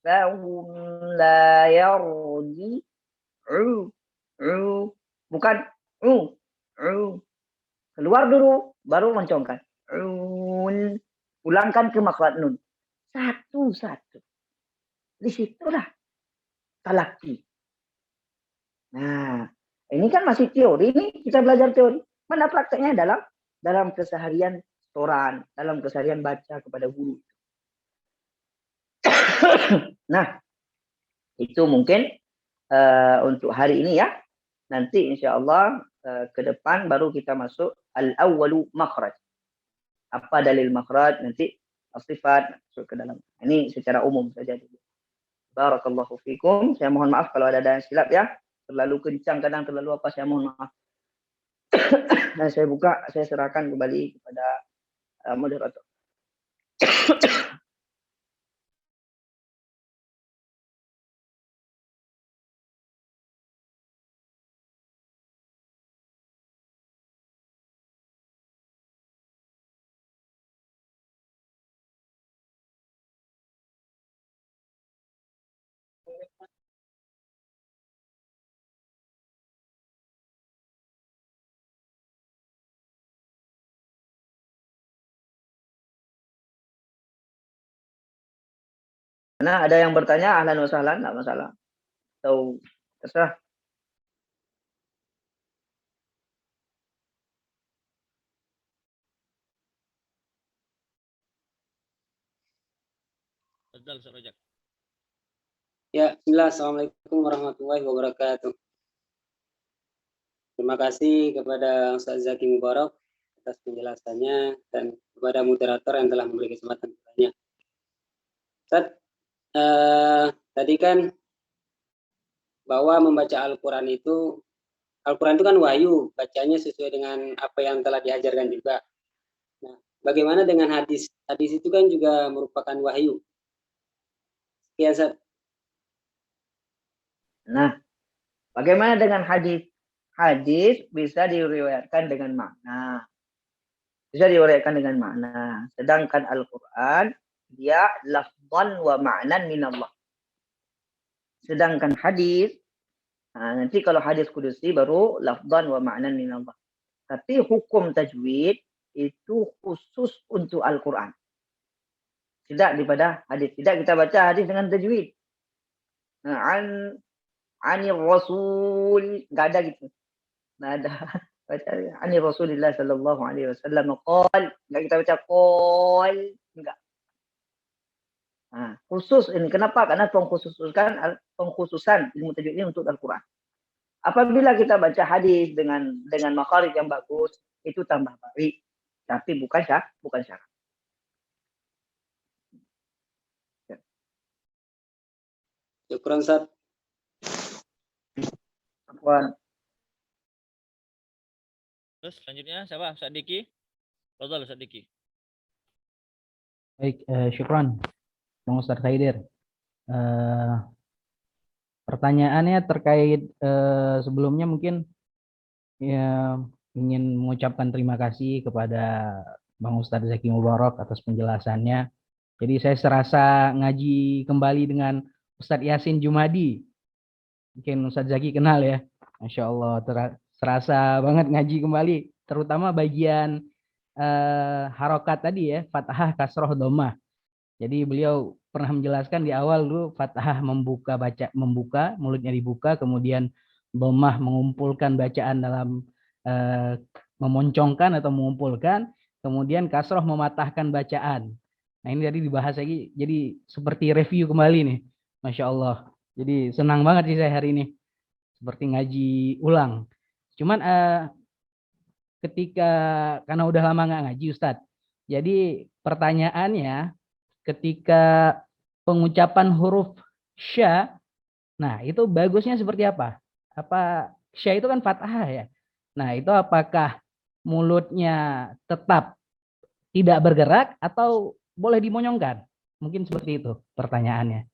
La yarji bukan keluar dulu baru moncongkan. Ulangkan ke makhraj nun. Satu-satu. Disitulah talaki. Nah, ini kan masih teori, ini kita belajar teori. Mana prakteknya dalam keseharian setoran, dalam keseharian baca kepada guru. Nah, itu mungkin untuk hari ini ya. Nanti insya Allah ke depan baru kita masuk al-awwalu makhraj. Apa dalil makhraj, nanti sifat masuk ke dalam. Ini secara umum saja dulu. Barakallahu fikum. Saya mohon maaf kalau ada yang silap ya. Terlalu kencang kadang terlalu apa, saya mohon maaf. Dan saya serahkan kembali kepada moderator. Nah, ada yang bertanya, ahlan wa sahlan, enggak masalah. Atau terserah. Ya, bismillah. Assalamualaikum warahmatullahi wabarakatuh. Terima kasih kepada Ustaz Zaki Mubarak atas penjelasannya dan kepada moderator yang telah memberi kesempatan bertanya. Ustaz, tadi kan bahwa membaca Al-Quran itu kan wahyu, bacanya sesuai dengan apa yang telah diajarkan juga. Nah, bagaimana dengan hadis? Hadis itu kan juga merupakan wahyu. Sekian, Ustaz. Nah, bagaimana dengan hadis? Hadis bisa diriwayatkan dengan makna. Bisa diriwayatkan dengan makna. Sedangkan Al-Quran, dia lafzan wa ma'nan minallah. Sedangkan hadis, nanti kalau hadis kudusi baru lafzan wa ma'nan minallah. Tapi hukum tajwid itu khusus untuk Al-Quran. Tidak daripada hadis. Tidak kita baca hadis dengan tajwid. Anir Rasul, enggak ada gitu. Enggak ada. Baca Anir Rasulillah sallallahu alaihi wasallam qol, enggak kita baca qol, enggak. Khusus ini kenapa? Karena pengkhususan ilmu tajwid ini untuk Al-Qur'an. Apabila kita baca hadis dengan makharij yang bagus, itu tambah baik, tapi bukan syarat. Syukran, Ustaz. Terus selanjutnya siapa? Ustaz Diki. Fadhal Ustaz Diki. Baik, syukran Bang Ustaz Khaidir. Pertanyaannya terkait sebelumnya mungkin ya, ingin mengucapkan terima kasih kepada Bang Ustaz Zaki Mubarak atas penjelasannya. Jadi saya serasa ngaji kembali dengan Ustadz Yasin Jumadi. Mungkin Ustadz Zaki kenal ya. Masya Allah, serasa banget ngaji kembali. Terutama bagian harokat tadi ya, fathah, kasroh, dhammah. Jadi beliau pernah menjelaskan di awal dulu fathah membuka, mulutnya dibuka, kemudian dhammah mengumpulkan bacaan dalam memoncongkan atau mengumpulkan, kemudian kasroh mematahkan bacaan. Nah ini tadi dibahas lagi, jadi seperti review kembali nih, Masya Allah. Jadi senang banget sih saya hari ini, seperti ngaji ulang. Cuman karena udah lama nggak ngaji Ustadz, jadi pertanyaannya ketika pengucapan huruf sya, nah itu bagusnya seperti apa? Apa sya itu kan fathah ya? Nah itu apakah mulutnya tetap tidak bergerak atau boleh dimonyongkan? Mungkin seperti itu pertanyaannya.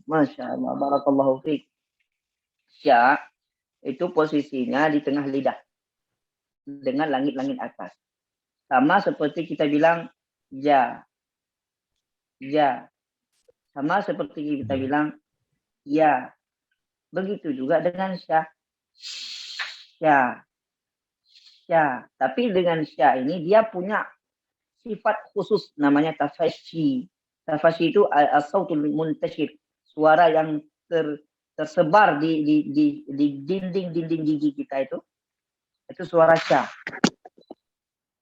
Masya Allah, barakallahu fiik. Sya itu posisinya di tengah lidah dengan langit-langit atas. Sama seperti kita bilang ja, ja. Sama seperti kita bilang ya. Begitu juga dengan sya, sya, sya. Tapi dengan sya ini dia punya sifat khusus namanya tafashi. Tafashi itu as-sautul muntashir, suara yang tersebar di dinding gigi kita itu suara sya.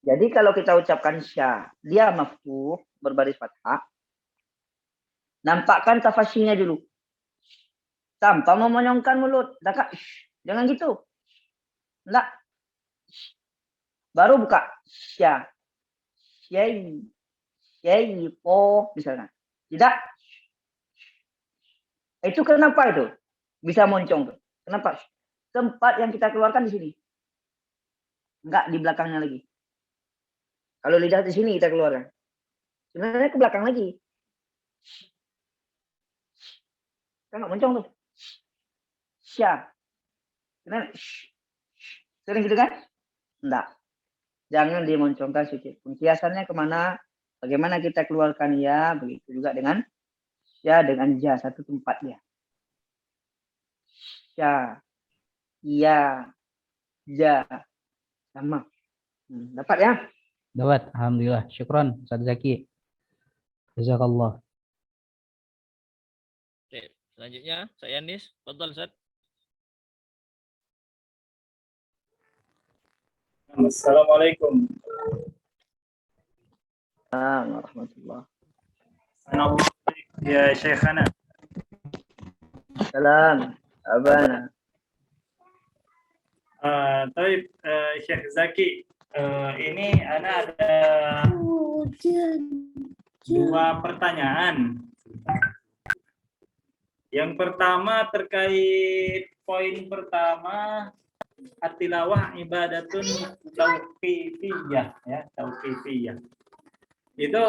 Jadi kalau kita ucapkan sya, dia maftuh berbaris fathah. Nampakkan tafashinya dulu. Tanpa memonyongkan mulut. Jangan gitu. Enggak. Baru buka sya. Syai. Syai po misalnya. Tidak. Itu kenapa itu? Bisa moncong tuh. Kenapa? Tempat yang kita keluarkan di sini. Enggak di belakangnya lagi. Kalau lidah di sini kita keluarkan. Sebenarnya ke belakang lagi. Kan enggak moncong tuh. Sya. Sering gitu kan? Enggak. Jangan dimoncongkan sedikit pun. Kiasannya kemana? Bagaimana kita keluarkan ya? Begitu juga dengan sya dengan ja. Satu tempat dia. Sya. Ya. Ja. Sama. Dapat ya? Dapat. Alhamdulillah. Syukron Ustaz Zaki. Jazakallah. Oke, selanjutnya saya Nis. Fadhal Ustaz. Assalamualaikum. Warahmatullah. Ya Syekhana. Salam. Abana. Taib Syekh Zaki, ini ana ada dua pertanyaan. Yang pertama terkait poin pertama, at-tilawah ibadatun tauqifiyah, ya, tauqifiyah. Itu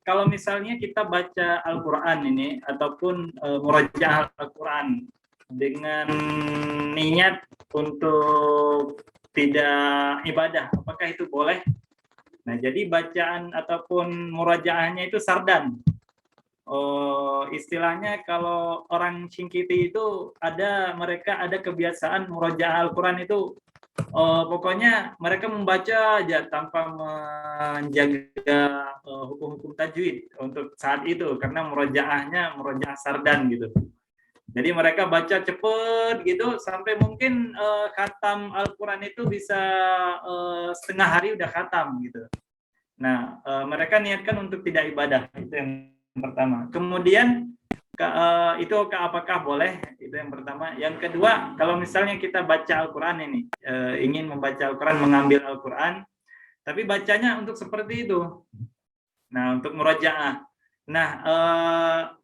kalau misalnya kita baca Al-Qur'an ini ataupun murajaah Al-Qur'an dengan niat untuk tidak ibadah, apakah itu boleh? Nah, jadi bacaan ataupun murajaahnya itu sardan. Istilahnya kalau orang Singkiti itu mereka ada kebiasaan murajaah Al-Qur'an itu pokoknya mereka membaca aja tanpa menjaga hukum-hukum tajwid untuk saat itu karena murajaahnya murajaah sardan gitu. Jadi mereka baca cepet gitu sampai mungkin khatam Al-Qur'an itu bisa setengah hari udah khatam gitu. Nah, mereka niatkan untuk tidak ibadah, itu yang pertama. Kemudian itu apakah boleh? Itu yang pertama. Yang kedua, kalau misalnya kita baca Al-Qur'an ini, ingin membaca Al-Qur'an, mengambil Al-Qur'an, tapi bacanya untuk seperti itu. Nah, untuk murajaah. Nah,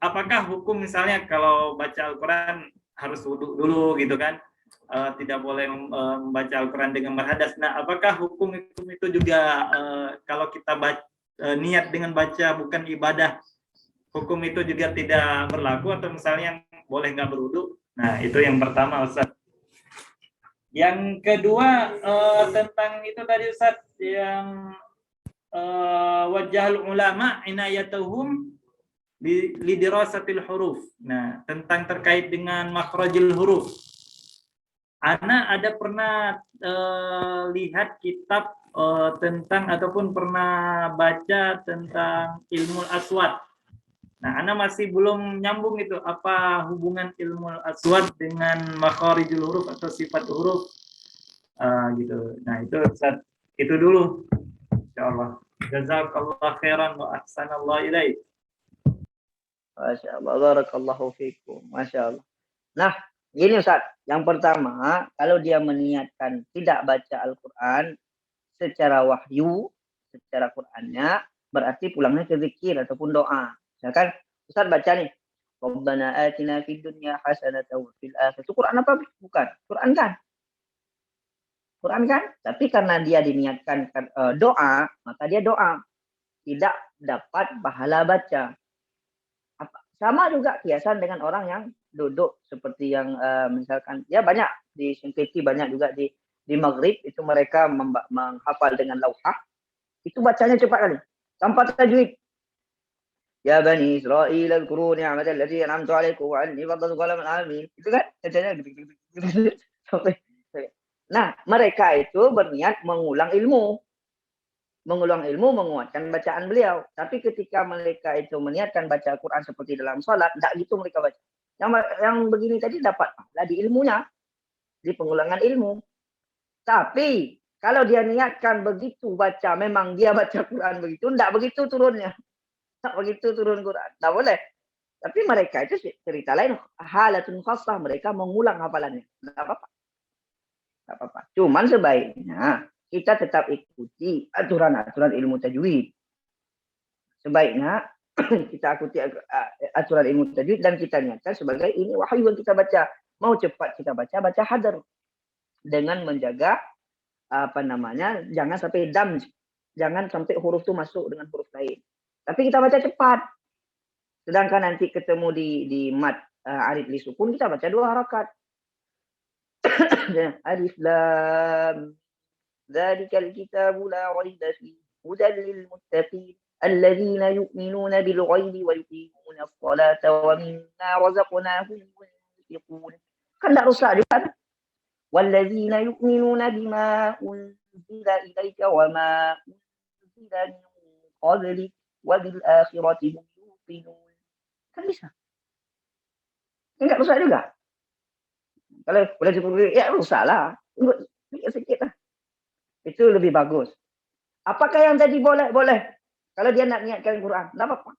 apakah hukum misalnya kalau baca Al-Quran harus wudhu dulu gitu kan? Tidak boleh membaca Al-Quran dengan berhadas. Nah, apakah hukum itu juga kalau kita niat dengan baca bukan ibadah, hukum itu juga tidak berlaku atau misalnya boleh nggak berwudhu? Nah, itu yang pertama, Ustaz. Yang kedua tentang itu tadi, Ustaz, yang wajahul ulama inayatuhum lidirasatil huruf. Nah, tentang terkait dengan makhrajul huruf. Ana ada pernah lihat kitab tentang ataupun pernah baca tentang ilmu aswad. Nah, Ana masih belum nyambung itu apa hubungan ilmu aswad dengan makharijul huruf atau sifat huruf gitu. Nah, itu dulu. Insyaallah. Jazakallah khairan wa ahsanallahu ilaik. Masya Allah, barakallahu fikum. Masya Allah. Nah, gini Ustaz. Yang pertama, kalau dia meniatkan tidak baca Al-Quran secara wahyu, secara Qurannya, berarti pulangnya ke zikir ataupun doa. Misalkan Ustaz baca nih, Rabbana atina fid dunya hasanatan wa fil akhirati. Itu Quran apa? Bukan. Quran kan? Quran kan, tapi karena dia diniatkan doa, maka dia doa, tidak dapat pahala baca. Sama juga kiasan dengan orang yang duduk seperti yang misalkan ya banyak di Sinteti, banyak juga di Maghrib itu mereka menghafal dengan lauhah, itu bacanya cepat kali tanpa tajwid. Ya Bani Israil al-Qur'u ni'matal lati an'amtu 'alaikum wa 'anni faddaltukum 'alal 'alamin. Itu kan bacanya sampai. Nah, mereka itu berniat mengulang ilmu, menguatkan bacaan beliau. Tapi ketika mereka itu meniatkan baca Al-Quran seperti dalam salat, tidak gitu mereka baca. Yang begini tadi dapat pahala di ilmunya, di pengulangan ilmu. Tapi kalau dia niatkan begitu baca, memang dia baca Quran begitu, tidak begitu turunnya. Tak begitu turun Quran, tak boleh. Tapi mereka itu cerita lain, halatun khassah, mereka mengulang hafalannya. Tidak apa-apa. Tidak apa-apa. Cuman sebaiknya kita tetap ikuti aturan-aturan ilmu tajwid. Sebaiknya kita ikuti aturan ilmu tajwid dan kita niatkan sebagai ini wahyu yang kita baca. Mau cepat kita baca hadar. Dengan menjaga jangan sampai damj. Jangan sampai huruf itu masuk dengan huruf lain. Tapi kita baca cepat. Sedangkan nanti ketemu di mat arid li sukun, kita baca 2 harakat. Alif lam dzalikal kitabu la raiba fihi hudal lil muttaqin alladzina yu'minuna bil ghaibi wa yuqimuna as-salata wa mimma razaqnahum yunfiqun. Kan enggak rusak juga. Walladzina yu'minuna bima unzila ilaika wa ma unzila min qablik wa bil akhirati hum yuqinun. Kan bisa. Enggak rusak juga. Kalau boleh diperlukan, ya rusaklah. Sedikit lah. Itu lebih bagus. Apakah yang tadi boleh? Boleh. Kalau dia nak niatkan Quran, tidak apa-apa.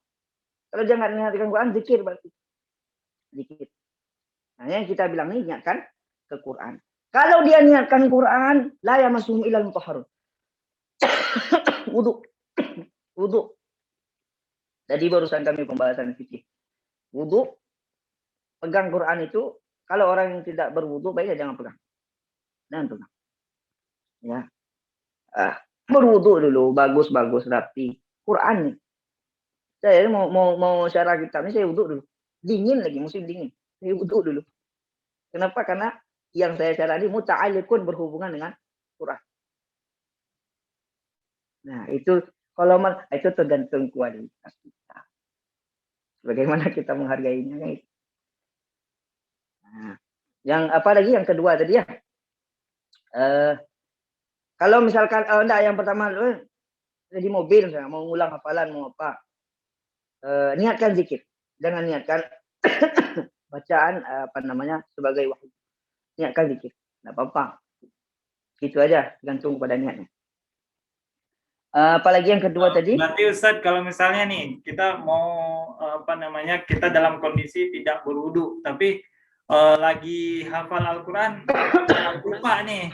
Kalau dia nak niatkan Quran, zikir berarti. Zikir. Nah, yang kita bilang ini niatkan ke Quran. Kalau dia niatkan Quran, la yamassuhum illal mutahharun. Wudu. Wudu. Tadi barusan kami pembahasan fikih. Wudu, pegang Quran itu, kalau orang yang tidak berwudu, baiknya jangan pegang. Jangan pegang. Ya. Berwudu dulu, bagus-bagus, rapi. Quran nih. Saya mau syarah kitab ini, saya wudu dulu. Dingin lagi, musim dingin. Saya wudu dulu. Kenapa? Karena yang saya syarah ini muta'alliqun, berhubungan dengan Quran. Nah, itu kalau itu tergantung kualitas kita. Bagaimana kita menghargainya. Nah, yang apa lagi yang kedua tadi ya? Kalau misalkan enggak, yang pertama di mobil misalnya, mau ngulang hafalan mau apa? Niatkan zikir. Jangan niatkan bacaan sebagai wahyu. Niatkan zikir. Enggak apa-apa. Gitu aja, gantung pada niatnya. Apalagi yang kedua tadi? Berarti Ustadz, kalau misalnya nih kita mau kita dalam kondisi tidak berwudu, tapi lagi hafal Al-Quran, lupa nih,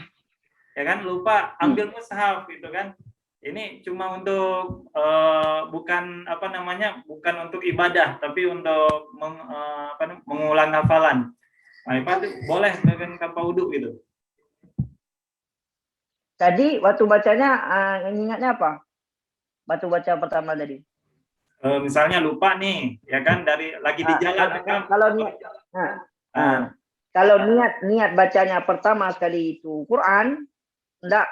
ya kan, lupa ambil mushaf gitu kan. Ini cuma untuk bukan bukan untuk ibadah, tapi untuk mengulang hafalan. Nah, itu boleh dengan tanpa wudu gitu. Tadi waktu bacanya ingatnya apa? Waktu baca pertama tadi. Misalnya lupa nih, ya kan, dari lagi di jalan. Kalau niat bacanya pertama sekali itu Quran, enggak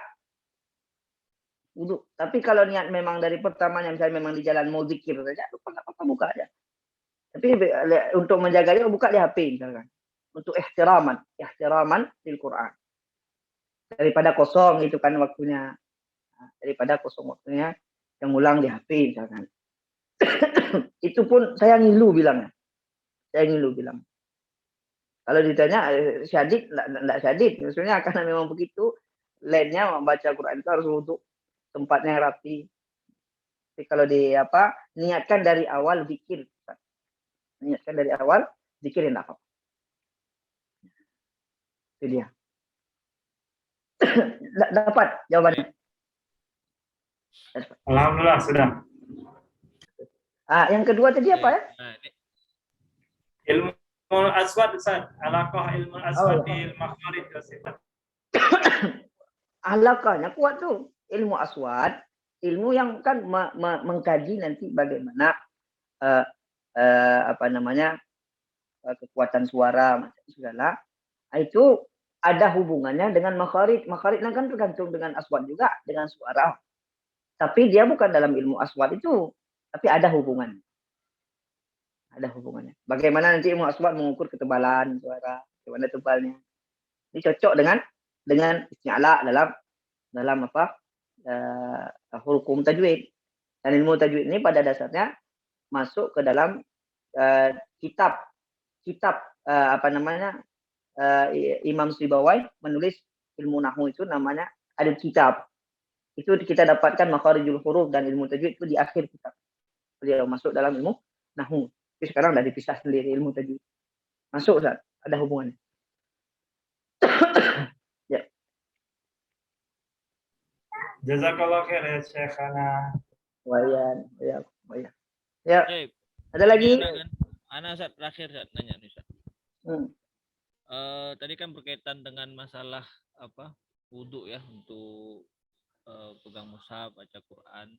wudu. Tapi kalau niat memang dari pertamanya, misalnya memang di jalan mau zikir saja, lupa enggak apa-apa, buka aja. Tapi untuk menjaganya buka di HP misalkan. Untuk ihtiraman di Quran. Daripada kosong itu kan waktunya. Daripada kosong waktunya, yang ulang di HP misalkan. Itu pun saya ngilu bilangnya. Kalau ditanya syadid, enggak syadid. Maksudnya karena memang begitu, lainnya membaca Quran itu harus wudu, tempatnya rapi. Tapi kalau niatkan dari awal zikir. Niatkan dari awal zikirin apa? Itu dia. Dapat jawabannya. Alhamdulillah sudah. Yang kedua tadi apa ya? Ilmu aswad, Ustaz. Alaqah ilmu aswad bil makharij wa sifat. Halakahnya kuat tuh. Ilmu aswad, ilmu yang kan mengkaji nanti bagaimana kekuatan suara macam segala. Itu ada hubungannya dengan makharij. Makharij kan tergantung dengan aswad juga, dengan suara. Tapi dia bukan dalam ilmu aswad itu, tapi ada hubungannya. Ada hubungannya. Bagaimana nanti ilmu aswad mengukur ketebalan suara, bagaimana tebalnya. Ini cocok dengan isti'la dalam hukum tajwid. Dan ilmu tajwid ini pada dasarnya masuk ke dalam kitab Imam Sibawai menulis ilmu nahwu itu namanya ada kitab. Itu kita dapatkan makharijul huruf dan ilmu tajwid itu di akhir kitab. Beliau masuk dalam ilmu nahwu. Tapi sekarang sudah dipisah sendiri ilmu tajwid. Masuk Ustaz, ada hubungannya. Ya. Jazakallah khair ya Syekhana. Wayan. Ya. Ada lagi? Ana Ustaz terakhir Ustaz nanya nih Ustaz. Tadi kan berkaitan dengan masalah wudu ya untuk pegang mushaf, baca Quran,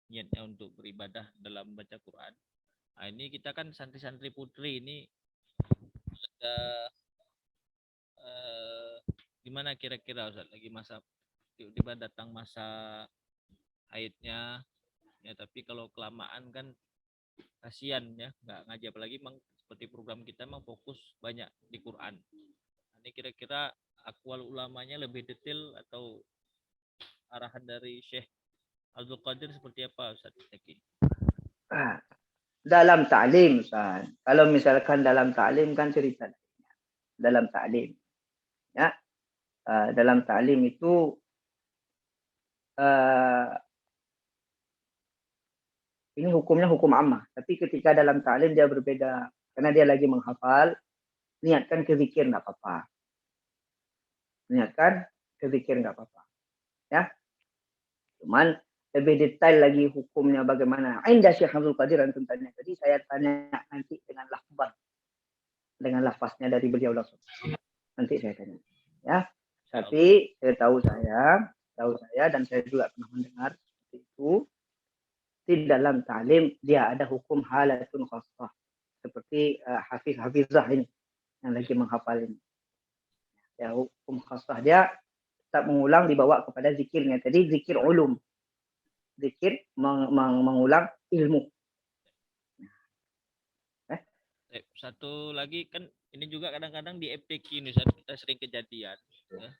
niatnya untuk beribadah dalam baca Quran. Nah, ini kita kan santri-santri putri ini ada gimana kira-kira Ustaz lagi masa tiba-tiba datang masa haidnya ya, tapi kalau kelamaan kan kasihan ya nggak ngaji, apalagi memang seperti program kita memang fokus banyak di Quran. Ini kira-kira akwal ulamanya lebih detail atau arahan dari Syekh Abdul Qadir seperti apa Ustaz Zaki? Dalam ta'lim Ustaz. Kalau misalkan dalam ta'lim kan cerita dalam ta'lim. Ya. Dalam ta'lim itu ini hukumnya hukum ammah, tapi ketika dalam ta'lim dia berbeda karena dia lagi menghafal, niatkan ke zikir enggak apa-apa. Niatkan ke zikir enggak apa-apa. Ya. Cuman lebih detail lagi hukumnya bagaimana. Indah Syekh Abdul Qadir antum tanya. Jadi saya tanya nanti dengan lafaz. Dengan lafaznya dari beliau langsung. Nanti saya tanya. Ya. Tapi tahu saya dan saya juga pernah mendengar seperti itu. Di dalam ta'lim dia ada hukum halatun khassah. Seperti hafizah ini yang lagi menghafal ini. Ya, hukum khassah dia tak mengulang dibawa kepada zikirnya. Tadi zikir ulum. Zikir mengulang ilmu. Satu lagi kan ini juga kadang-kadang di FTQ ini kita sering kejadian ya.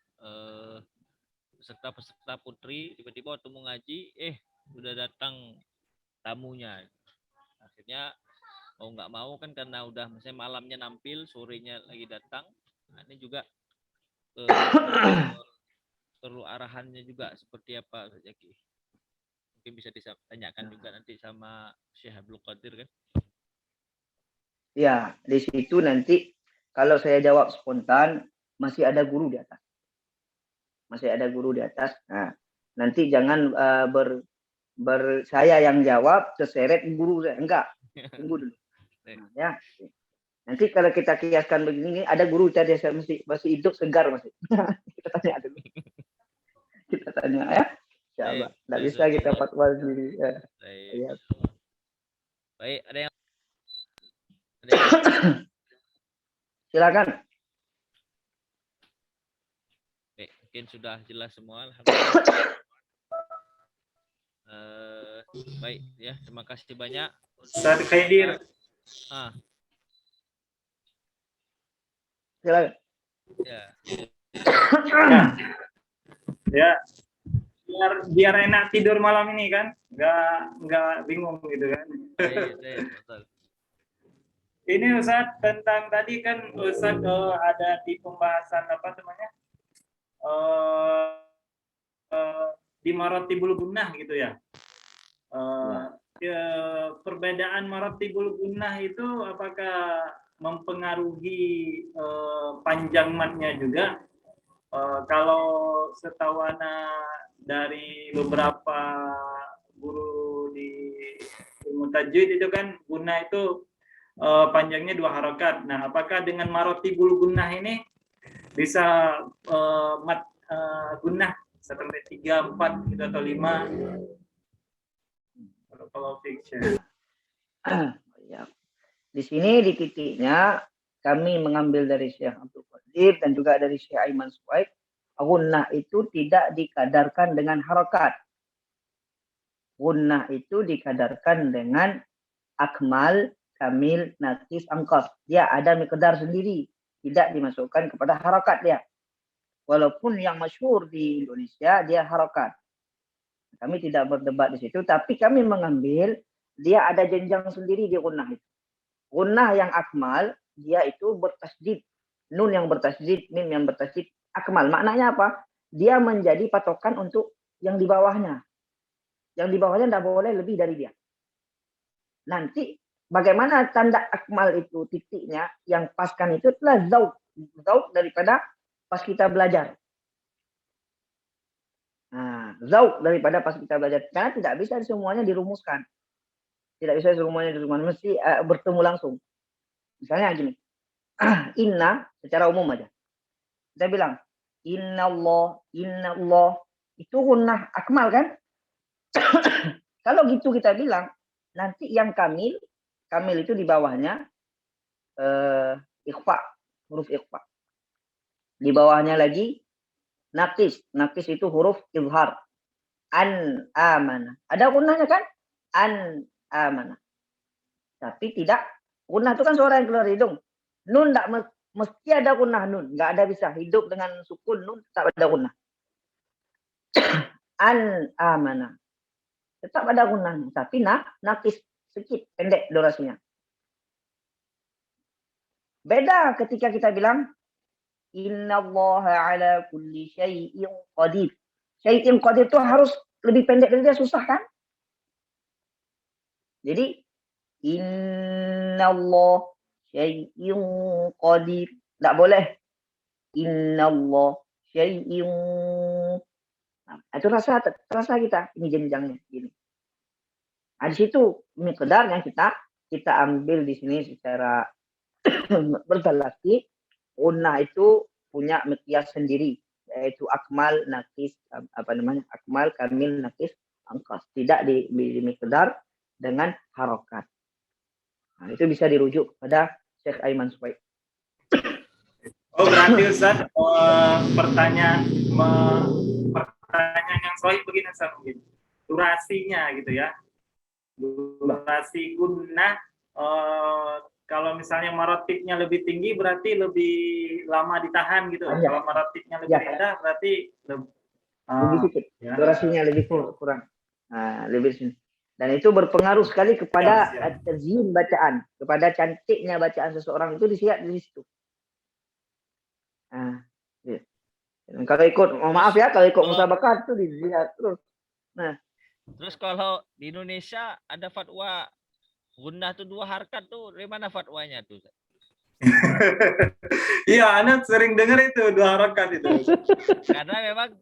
Peserta putri tiba-tiba waktu mau ngaji udah datang tamunya. Akhirnya mau nggak mau kan karena udah misalnya malamnya nampil, sorenya lagi datang. Nah, ini juga perlu arahannya juga seperti apa Zaki? Mungkin bisa ditanyakan juga nanti sama Syekh Abdul Qadir kan? Ya, di situ nanti kalau saya jawab spontan masih ada guru di atas. Nah, nanti jangan saya yang jawab seseret guru saya. Enggak. Tunggu dulu. Nah, ya. Nanti kalau kita kiaskan begini ada guru tadi saya masih hidup segar masih. Kita tanya dulu. Kita tanya ya. Insyaallah. Enggak bisa kita fatwa sendiri. Ya. Baik, ada yang silakan. Baik, mungkin sudah jelas semua. Alhamdulillah. Baik ya, terima kasih banyak. Ustaz Khaidir. Silakan. Ya. Biar enak tidur malam ini kan, nggak bingung gitu kan. Ini Ustaz tentang tadi kan Ustaz ada di pembahasan di maratibul gunnah gitu ya. Perbedaan maratibul gunnah itu apakah mempengaruhi panjang matnya juga? Kalau setahu ana dari beberapa guru di ilmu tajwid itu kan gunnah itu panjangnya 2 harakat. Nah, apakah dengan maratibul gunnah ini bisa gunnah sampai 3, 4 gitu atau 5 kalau fiction. Ya. Di sini di titiknya kami mengambil dari Syekh Abdul Qadir dan juga dari Syekh Aiman Suwaid, gunnah itu tidak dikadarkan dengan harakat. Gunnah itu dikadarkan dengan akmal, kamil, nakis, angkas. Dia ada miqdar sendiri, tidak dimasukkan kepada harakat dia. Walaupun yang masyhur di Indonesia dia harakat. Kami tidak berdebat di situ, tapi kami mengambil dia ada jenjang sendiri di gunnah itu. Gunnah yang akmal, dia itu bertasydid. Nun yang bertasydid, mim yang bertasydid, akmal. Maknanya apa? Dia menjadi patokan untuk yang di bawahnya. Yang di bawahnya tidak boleh lebih dari dia. Nanti bagaimana tanda akmal itu titiknya, yang paskan itu adalah zauk. Zauk daripada pas kita belajar. Nah, zauk daripada pas kita belajar. Karena tidak bisa semuanya dirumuskan. Tidak bisa semuanya dirumuskan. Mesti bertemu langsung. Misalnya gini. Inna secara umum aja. Kita bilang. Inna Allah. Itu gunnah akmal kan? Kalau gitu kita bilang. Nanti yang kamil itu di bawahnya. Ikhfa. Huruf ikhfa. Di bawahnya lagi. Nakis itu huruf izhar. An amana. Ada gunnahnya kan? An amana. Tapi tidak. Gunnah itu kan suara yang keluar hidung. Nun tidak mesti ada gunnah nun. Nggak ada bisa hidup dengan sukun nun. Tetap ada gunnah. An amana. Tetap ada gunnahnya. Tapi nakis sedikit. Pendek durasinya. Beda ketika kita bilang. Innallaha ala kulli syai'in qadir. Syai'in qadir itu harus lebih pendek dari dia, susah kan? Jadi innallah syai'in qadir. Tidak boleh. Innallah syai'in. Nah, itu terasa kita ini jenjangnya gini. Nah, di situ miqdar yang kita ambil di sini secara bergalaksi. Gunnah itu punya miqyas sendiri, yaitu akmal, nakis, akmal, kamil, nakis, angkas. Tidak di miqdar dengan harokat. Nah, itu bisa dirujuk pada Syekh Aiman Suwaid. Oh, berarti Ustaz, pertanyaan yang sahih begini Ustaz, mungkin durasinya gitu ya. Durasi gunnah kalau misalnya marotipnya lebih tinggi berarti lebih lama ditahan gitu. Ya. Kalau marotipnya lebih rendah berarti lebih sedikit. Ya. Durasinya lebih kurang. Nah, lebih sedikit. Dan itu berpengaruh sekali kepada tazyin bacaan, kepada cantiknya bacaan seseorang itu dilihat di situ. Nah, ya. Dan kalau ikut, maaf ya, kalau ikut musabaqah itu dilihat terus. Nah, terus kalau di Indonesia ada fatwa gunnah tuh 2 harkat tuh, dari mana fatwanya tuh? Iya, Anda sering dengar itu 2 harkat itu. Karena memang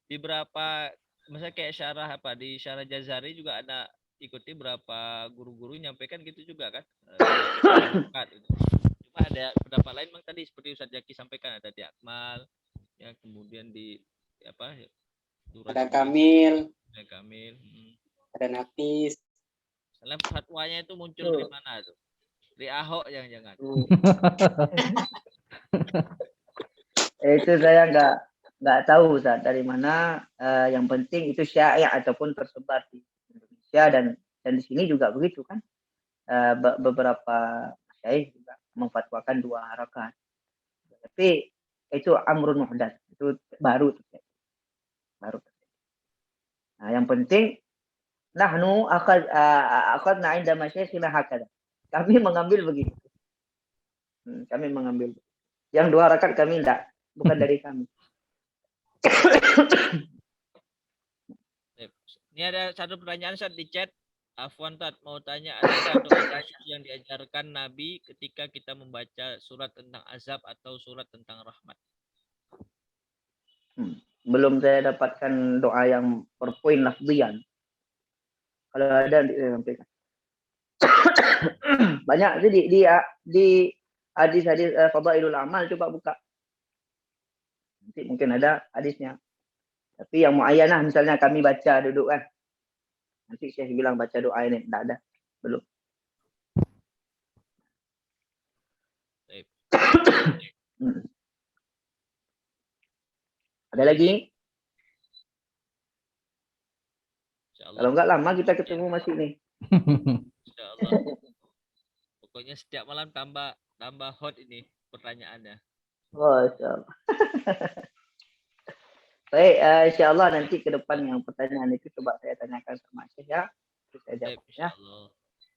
di beberapa misalnya kayak syarah di syarah Jazari juga ada ikuti berapa guru-guru nyampaikan gitu juga kan. Cuma ada pendapat lain memang tadi seperti Ustaz Zaki sampaikan, ada di akmal, yang kemudian di ada kamil, ada nakis. Salah fatwanya itu muncul dari mana tuh? Dari Ahok jangan-jangan. Itu saya nggak tahu Ustaz dari mana. Yang penting itu syai' ataupun tersebar di Indonesia dan di sini juga begitu kan. Beberapa syai' juga memfatwakan 2 harakat. Tapi itu amrun muhdats, itu baru terjadi. Nah, yang penting nahnu akhadna 'inda masyayikhina hakadha. Kami mengambil begitu. Kami mengambil. Yang 2 rakaat kami enggak, bukan dari kami. Ini ada satu pertanyaan Ustaz di chat. Afwan Tat mau tanya, adakah doa yang diajarkan Nabi ketika kita membaca surat tentang azab atau surat tentang rahmat? Belum saya dapatkan doa yang berpoin lafzian. Kalau ada disampaikan. Banyak jadi di hadis-hadis Fadailul Amal, coba buka. Nanti mungkin ada hadisnya. Tapi yang muayyanah misalnya kami baca duduk kan. Nanti Syekh bilang baca doa ini. Tidak ada. Belum. Baik. Ada lagi? Insyaallah. Kalau enggak lama kita ketemu masih ini. Insyaallah. Pokoknya setiap malam tambah hot ini pertanyaannya. Oh, insyaallah. Baik, insyaallah nanti ke depan yang pertanyaan itu coba saya tanyakan sama Syekh ya. Terus saya Baik, jawab ya. insyaallah.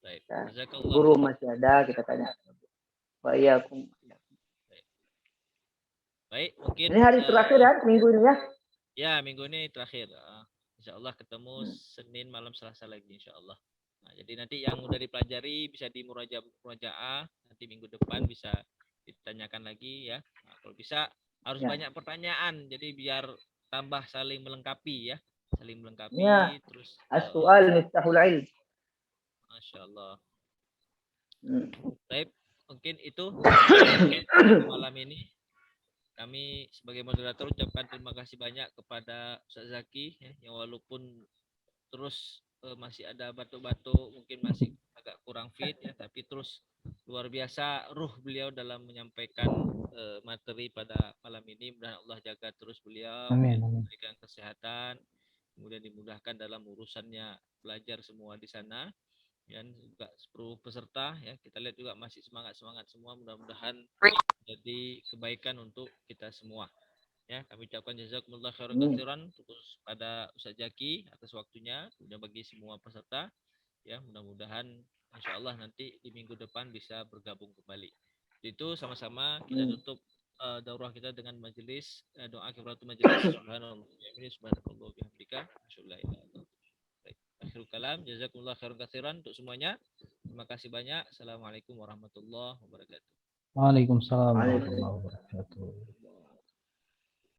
Baik. Ya. Jazakallah. Guru masih ada, kita tanya. Wa iyyakum. Baik, mungkin Ini hari terakhir ya, minggu ini ya. ya, minggu ini terakhir. Insyaallah ketemu Senin malam Selasa lagi insyaallah. Nah, jadi nanti yang udah dipelajari bisa di murajaah, nanti minggu depan bisa ditanyakan lagi ya. Nah, kalau bisa harus Ya. banyak pertanyaan, jadi biar tambah saling melengkapi ya. Saling melengkapi Ya. terus As-su'al miftahul ilm. masyaallah. Hmm. Baik, mungkin itu malam ini kami sebagai moderator ucapkan terima kasih banyak kepada Ustaz Zaki ya, yang walaupun terus masih ada batuk-batuk, mungkin masih agak kurang fit ya, tapi terus luar biasa ruh beliau dalam menyampaikan materi pada malam ini. Mudah-mudahan Allah jaga terus beliau, Amin, amin. memberikan kesehatan, kemudian dimudahkan dalam urusannya belajar semua di sana. Dan juga seluruh peserta ya, kita lihat juga masih semangat semua, mudah-mudahan jadi kebaikan untuk kita semua ya. Kami ucapkan jazakumullah khairan katsiran terus pada Ustaz Zaki atas waktunya, kemudian bagi semua peserta ya, mudah-mudahan insyaallah nanti di minggu depan bisa bergabung kembali. Itu sama-sama kita tutup daurah kita dengan majelis doa kifaratul majelis. Subhanallah subhanallah bihamdika asyhadu akhirul kalam. Jazakumullah khairan katsiran untuk semuanya. Terima kasih banyak. Assalamualaikum warahmatullahi wabarakatuh. Waalaikumsalam warahmatullahi wabarakatuh.